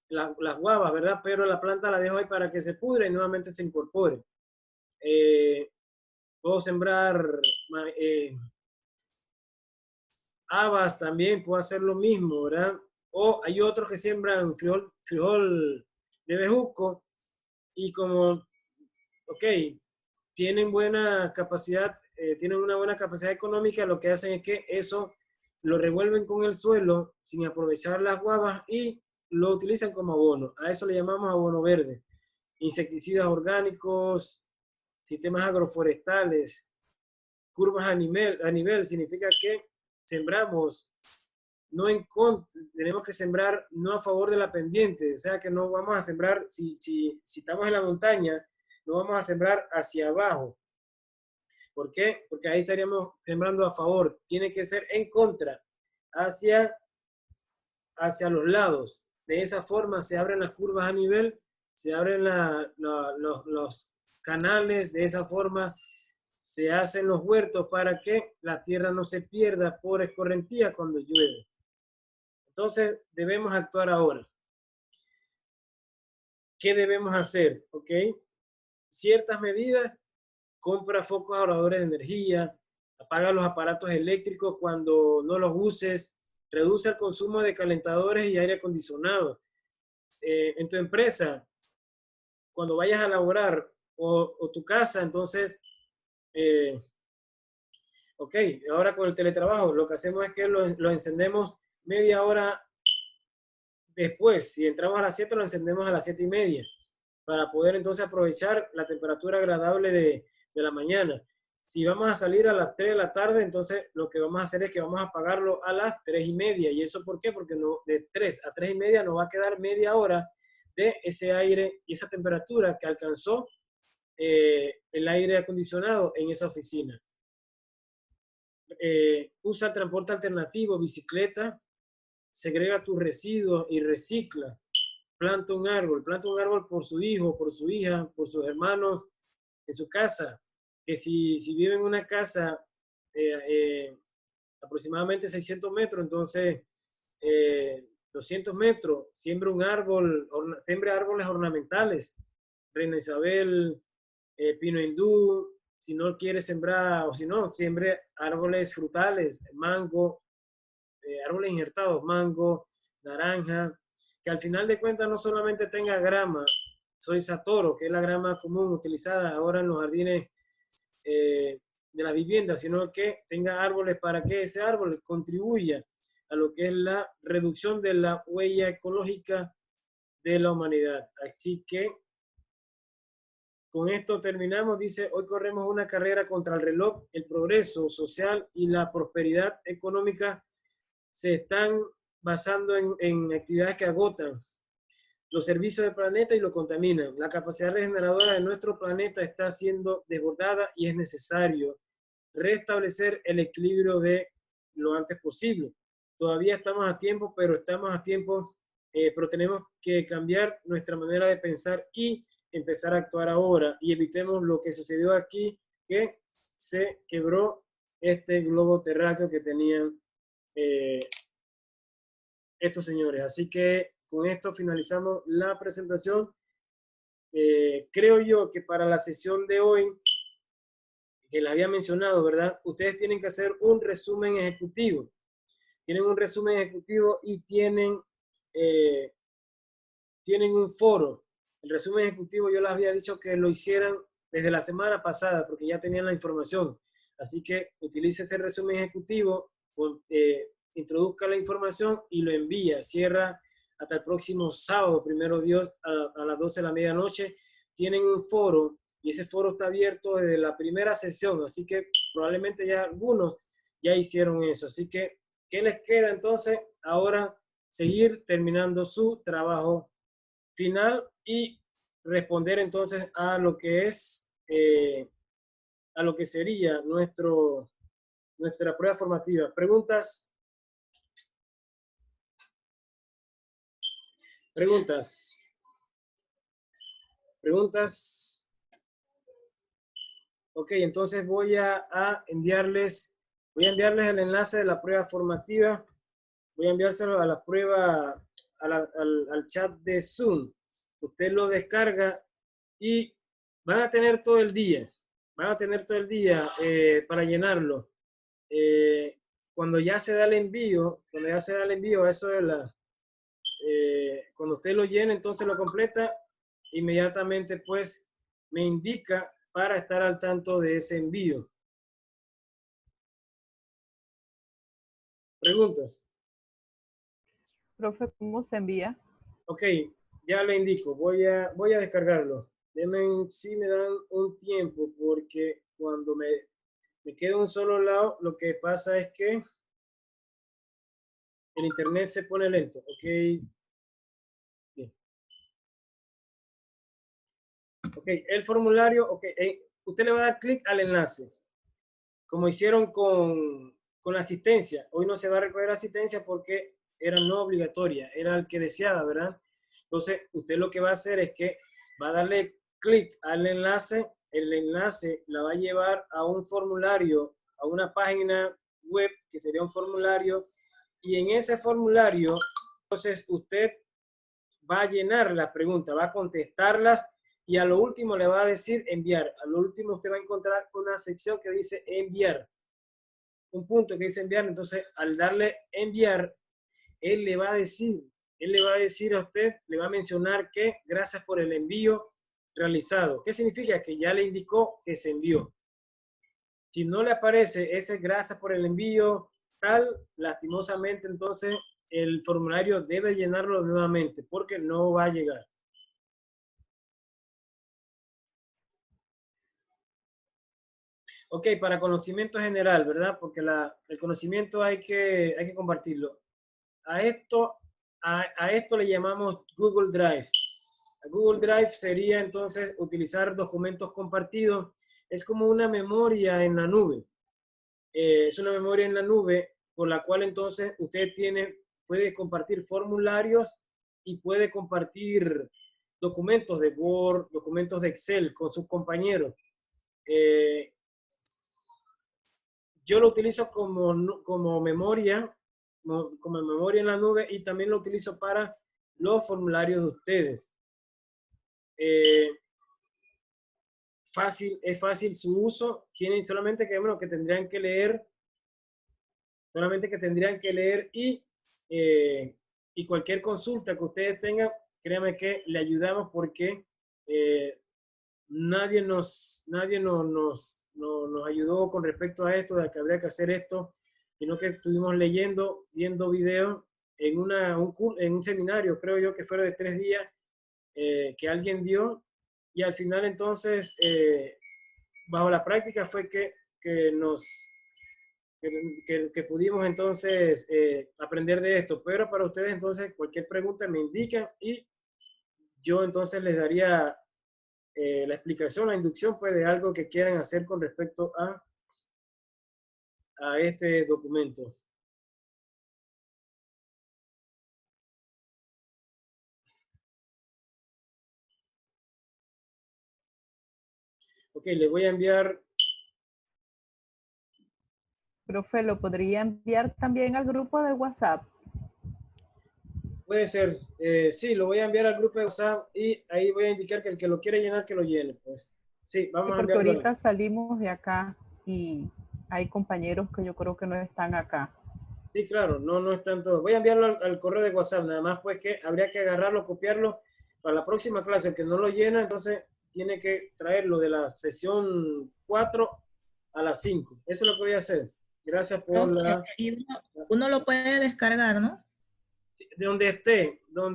Speaker 3: las guavas, ¿verdad? Pero la planta la dejo ahí para que se pudre y nuevamente se incorpore. Puedo sembrar habas también, puedo hacer lo mismo, ¿verdad? O hay otros que siembran frijol de bejuco y como, ok, tienen buena capacidad, tienen una buena capacidad económica, lo que hacen es que eso lo revuelven con el suelo sin aprovechar las guavas y lo utilizan como abono. A eso le llamamos abono verde. Insecticidas orgánicos, sistemas agroforestales, curvas a nivel significa que sembramos no en contra, tenemos que sembrar no a favor de la pendiente, o sea que no vamos a sembrar, si estamos en la montaña, no vamos a sembrar hacia abajo. ¿Por qué? Porque ahí estaríamos sembrando a favor. Tiene que ser en contra, hacia los lados. De esa forma se abren las curvas a nivel, se abren los canales, de esa forma se hacen los huertos para que la tierra no se pierda por escorrentía cuando llueve. Entonces debemos actuar ahora. ¿Qué debemos hacer? ¿Ok? Ciertas medidas: compra focos ahorradores de energía, apaga los aparatos eléctricos cuando no los uses, reduce el consumo de calentadores y aire acondicionado. En tu empresa, cuando vayas a laborar o tu casa, entonces, ok, ahora con el teletrabajo, lo que hacemos es que lo encendemos media hora después. Si entramos a las 7, lo encendemos a las 7:30 para poder entonces aprovechar la temperatura agradable de la mañana. Si vamos a salir a las 3 de la tarde, entonces lo que vamos a hacer es que vamos a apagarlo a las 3:30. ¿Y eso por qué? Porque de 3 a 3:30 nos va a quedar media hora de ese aire y esa temperatura que alcanzó el aire acondicionado en esa oficina. Usa transporte alternativo, bicicleta, segrega tus residuos y recicla. Planta un árbol por su hijo, por su hija, por sus hermanos en su casa. Que si vive en una casa aproximadamente 600 metros, entonces 200 metros, siembra un árbol, siembra árboles ornamentales, Reina Isabel, pino hindú, si no quiere sembrar, o si no, siembre árboles frutales, mango, árboles injertados, mango, naranja, que al final de cuentas no solamente tenga grama soy Satoro, que es la grama común utilizada ahora en los jardines de las viviendas, sino que tenga árboles para que ese árbol contribuya a lo que es la reducción de la huella ecológica de la humanidad. Así que con esto terminamos. Dice, hoy corremos una carrera contra el reloj. El progreso social y la prosperidad económica se están basando en actividades que agotan los servicios del planeta y lo contaminan. La capacidad regeneradora de nuestro planeta está siendo desbordada y es necesario restablecer el equilibrio de lo antes posible. Todavía estamos a tiempo, pero pero tenemos que cambiar nuestra manera de pensar y empezar a actuar ahora, y evitemos lo que sucedió aquí, que se quebró este globo terráqueo que tenían estos señores. Así que con esto finalizamos la presentación. Creo yo que para la sesión de hoy, que les había mencionado, ¿verdad? Ustedes tienen que hacer un resumen ejecutivo. Tienen un resumen ejecutivo y tienen un foro. El resumen ejecutivo yo les había dicho que lo hicieran desde la semana pasada porque ya tenían la información. Así que utilice ese resumen ejecutivo, introduzca la información y lo envía. Cierra hasta el próximo sábado, primero Dios, a las 12 de la medianoche. Tienen un foro y ese foro está abierto desde la primera sesión. Así que probablemente ya algunos ya hicieron eso. Así que, ¿qué les queda entonces? Ahora seguir terminando su trabajo final y responder entonces a lo que es, a lo que sería nuestra prueba formativa. ¿Preguntas? ¿Preguntas? ¿Preguntas? Ok, entonces voy a enviarles el enlace de la prueba formativa. Voy a enviárselo a la prueba, al chat de Zoom. Usted lo descarga y van a tener todo el día. Van a tener todo el día para llenarlo. Cuando ya se da el envío, eso de cuando usted lo llene, entonces lo completa, inmediatamente pues me indica para estar al tanto de ese envío. ¿Preguntas?
Speaker 7: Profe, ¿cómo se envía?
Speaker 3: Ok, ya le indico, voy a descargarlo. Si me dan un tiempo, porque cuando me quedo en un solo lado, lo que pasa es que el internet se pone lento. Ok. Bien. Ok, el formulario, ok, usted le va a dar clic al enlace, como hicieron con la asistencia. Hoy no se va a recoger asistencia porque era no obligatoria, era el que deseaba, ¿verdad? Entonces, usted lo que va a hacer es que va a darle clic al enlace, el enlace la va a llevar a un formulario, a una página web que sería un formulario, y en ese formulario, entonces usted va a llenar las preguntas, va a contestarlas, y a lo último le va a decir enviar. A lo último usted va a encontrar una sección que dice enviar, un punto que dice enviar. Entonces, al darle enviar, él le va a decir a usted, le va a mencionar que gracias por el envío realizado. ¿Qué significa? Que ya le indicó que se envió. Si no le aparece ese gracias por el envío tal, lastimosamente, entonces el formulario debe llenarlo nuevamente porque no va a llegar. Ok, para conocimiento general, ¿verdad? Porque el conocimiento hay que compartirlo. A esto le llamamos Google Drive. Google Drive sería entonces utilizar documentos compartidos. Es como una memoria en la nube. Es una memoria en la nube por la cual entonces usted puede compartir formularios y puede compartir documentos de Word, documentos de Excel con sus compañeros. Yo lo utilizo como memoria en la nube, y también lo utilizo para los formularios de ustedes. Es fácil su uso. Tienen solamente que tendrían que leer. Y cualquier consulta que ustedes tengan, créanme que le ayudamos porque nadie nos ayudó con respecto a esto, de que habría que hacer esto, sino que estuvimos leyendo, viendo videos en un seminario, creo yo que fueron de 3 días, que alguien dio, y al final entonces, bajo la práctica fue que pudimos entonces aprender de esto. Pero para ustedes entonces cualquier pregunta me indican y yo entonces les daría la explicación, la inducción pues de algo que quieran hacer con respecto a este documento. Ok, le voy a enviar.
Speaker 7: Profe, ¿lo podría enviar también al grupo de WhatsApp?
Speaker 3: Puede ser. Sí, lo voy a enviar al grupo de WhatsApp y ahí voy a indicar que el que lo quiere llenar, que lo llene. Pues sí, vamos
Speaker 7: Sí,
Speaker 3: a
Speaker 7: porque
Speaker 3: enviarlo.
Speaker 7: ahorita salimos de acá y hay compañeros que yo creo que no están acá.
Speaker 3: Sí, claro, no están todos. Voy a enviarlo al correo de WhatsApp, nada más pues que habría que agarrarlo, copiarlo para la próxima clase. El que no lo llena, entonces tiene que traerlo de la sesión 4 a las 5. Eso es lo que voy a hacer. Gracias por la...
Speaker 4: Y uno lo puede descargar, ¿no?
Speaker 3: De donde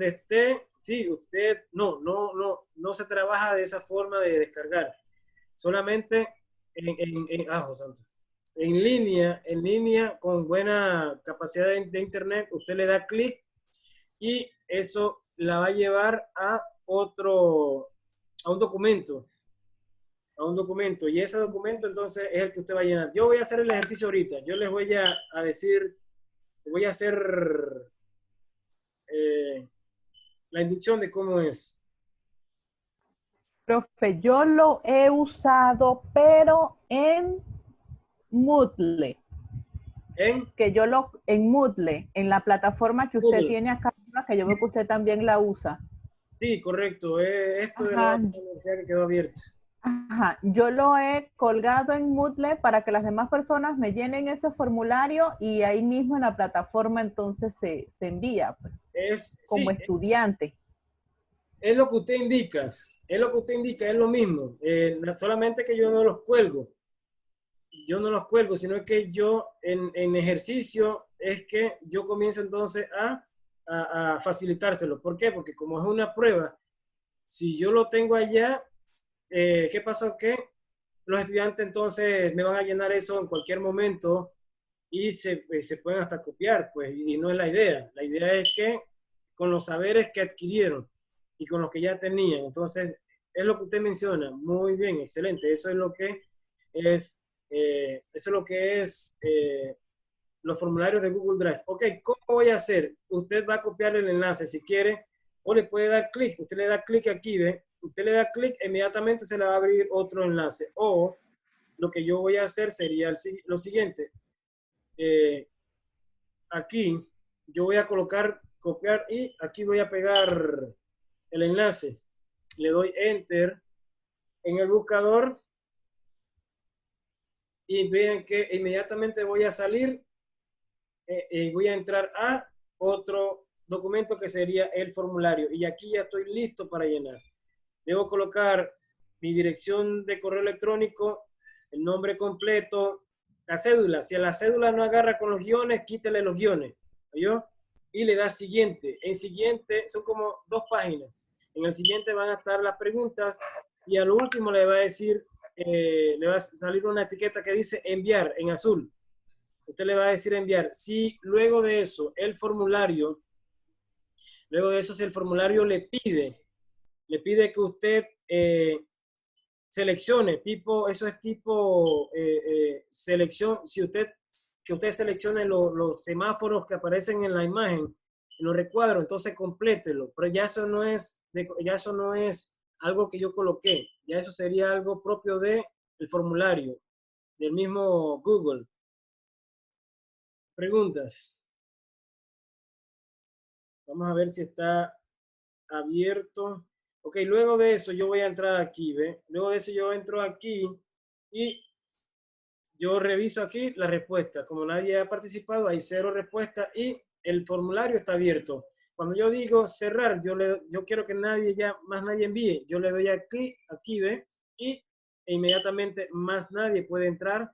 Speaker 3: esté, sí, usted, no se trabaja de esa forma de descargar. Solamente Santo. En línea, con buena capacidad de internet, usted le da clic y eso la va a llevar a un documento, y ese documento entonces es el que usted va a llenar. Yo voy a hacer el ejercicio ahorita, yo les voy a decir, voy a hacer la inducción de cómo es.
Speaker 7: Profe, yo lo he usado, pero en Moodle. En Moodle, en la plataforma que usted tiene acá, que yo veo que usted también la usa.
Speaker 3: Sí, correcto. Esto de la universidad que quedó abierto.
Speaker 7: Ajá, yo lo he colgado en Moodle para que las demás personas me llenen ese formulario y ahí mismo en la plataforma entonces se envía, pues, como estudiante.
Speaker 3: Es lo que usted indica, es lo mismo, solamente que yo no los cuelgo. Sino que yo en ejercicio es que yo comienzo entonces a facilitárselo. ¿Por qué? Porque como es una prueba, si yo lo tengo allá, ¿qué pasó? Que los estudiantes entonces me van a llenar eso en cualquier momento y se pueden hasta copiar, pues, y no es la idea. La idea es que con los saberes que adquirieron y con los que ya tenían, entonces, es lo que usted menciona. Muy bien, excelente. Eso es lo que es los formularios de Google Drive. Ok, ¿cómo voy a hacer? Usted va a copiar el enlace si quiere, o le puede dar clic. Usted le da clic aquí, ¿ve? Usted le da clic, inmediatamente se le va a abrir otro enlace. O lo que yo voy a hacer sería lo siguiente. Aquí yo voy a colocar, copiar y aquí voy a pegar el enlace. Le doy Enter en el buscador y vean que inmediatamente voy a salir y voy a entrar a otro documento que sería el formulario. Y aquí ya estoy listo para llenar. Debo colocar mi dirección de correo electrónico, el nombre completo, la cédula. Si a la cédula no agarra con los guiones, quítale los guiones. ¿Oyó? Y le da siguiente. En siguiente son como 2 páginas. En el siguiente van a estar las preguntas y al último le va a decir, le va a salir una etiqueta que dice enviar en azul. Usted le va a decir enviar. Si luego de eso si el formulario le pide que usted seleccione, eso es tipo selección, que usted seleccione los semáforos que aparecen en la imagen, en los recuadros, entonces complételo, pero ya eso no es algo que yo coloqué, ya eso sería algo propio del formulario, del mismo Google. Preguntas. Vamos a ver si está abierto. Ok, luego de eso yo voy a entrar aquí, ¿ve? Luego de eso yo entro aquí y yo reviso aquí la respuesta. Como nadie ha participado, hay 0 respuestas y el formulario está abierto. cuando yo digo cerrar, yo quiero que más nadie envíe. Yo le doy a clic aquí, ¿ve? Y inmediatamente más nadie puede entrar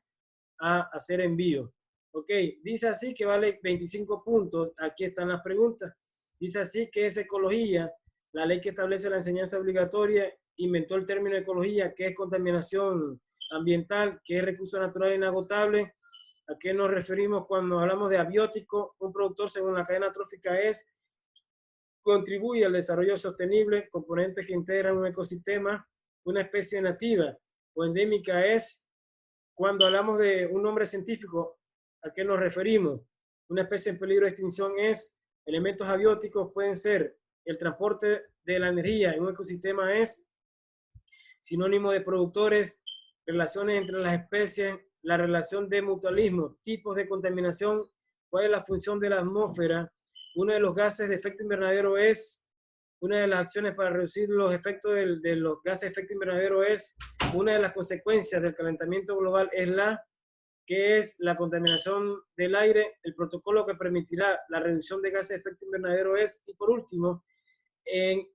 Speaker 3: a hacer envío. Ok, dice así que vale 25 puntos. Aquí están las preguntas. Dice así que es ecología, la ley que establece la enseñanza obligatoria, inventó el término ecología, que es contaminación ambiental, que es recurso natural inagotable. ¿A qué nos referimos cuando hablamos de abiótico? Un productor según la cadena trófica contribuye al desarrollo sostenible, componentes que integran un ecosistema. Una especie nativa o endémica es, cuando hablamos de un nombre científico, ¿a qué nos referimos? Una especie en peligro de extinción es, elementos abióticos pueden ser, el transporte de la energía en un ecosistema es sinónimo de productores, relaciones entre las especies, la relación de mutualismo, tipos de contaminación, cuál es la función de la atmósfera. Uno de los gases de efecto invernadero es, una de las acciones para reducir los efectos de los gases de efecto invernadero es, una de las consecuencias del calentamiento global es que es la contaminación del aire, el protocolo que permitirá la reducción de gases de efecto invernadero es, y por último, en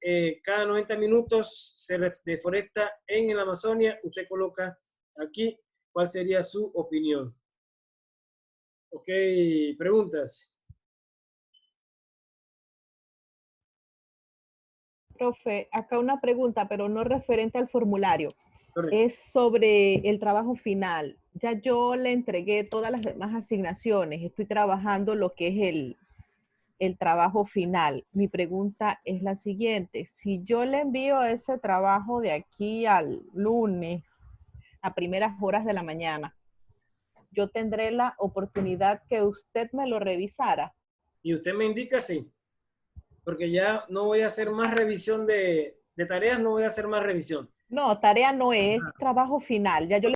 Speaker 3: cada 90 minutos se deforesta en la Amazonia. Usted coloca aquí cuál sería su opinión. Ok, preguntas.
Speaker 7: Profe, acá una pregunta, pero no referente al formulario.
Speaker 3: Correcto.
Speaker 7: Es sobre el trabajo final. Ya yo le entregué todas las demás asignaciones. Estoy trabajando lo que es el trabajo final. Mi pregunta es la siguiente. Si yo le envío ese trabajo de aquí al lunes, a primeras horas de la mañana, yo tendré la oportunidad que usted me lo revisara.
Speaker 3: Y usted me indica sí, porque ya no voy a hacer más revisión de tareas, no voy a hacer más revisión.
Speaker 7: No, tarea no es trabajo final. Ya yo le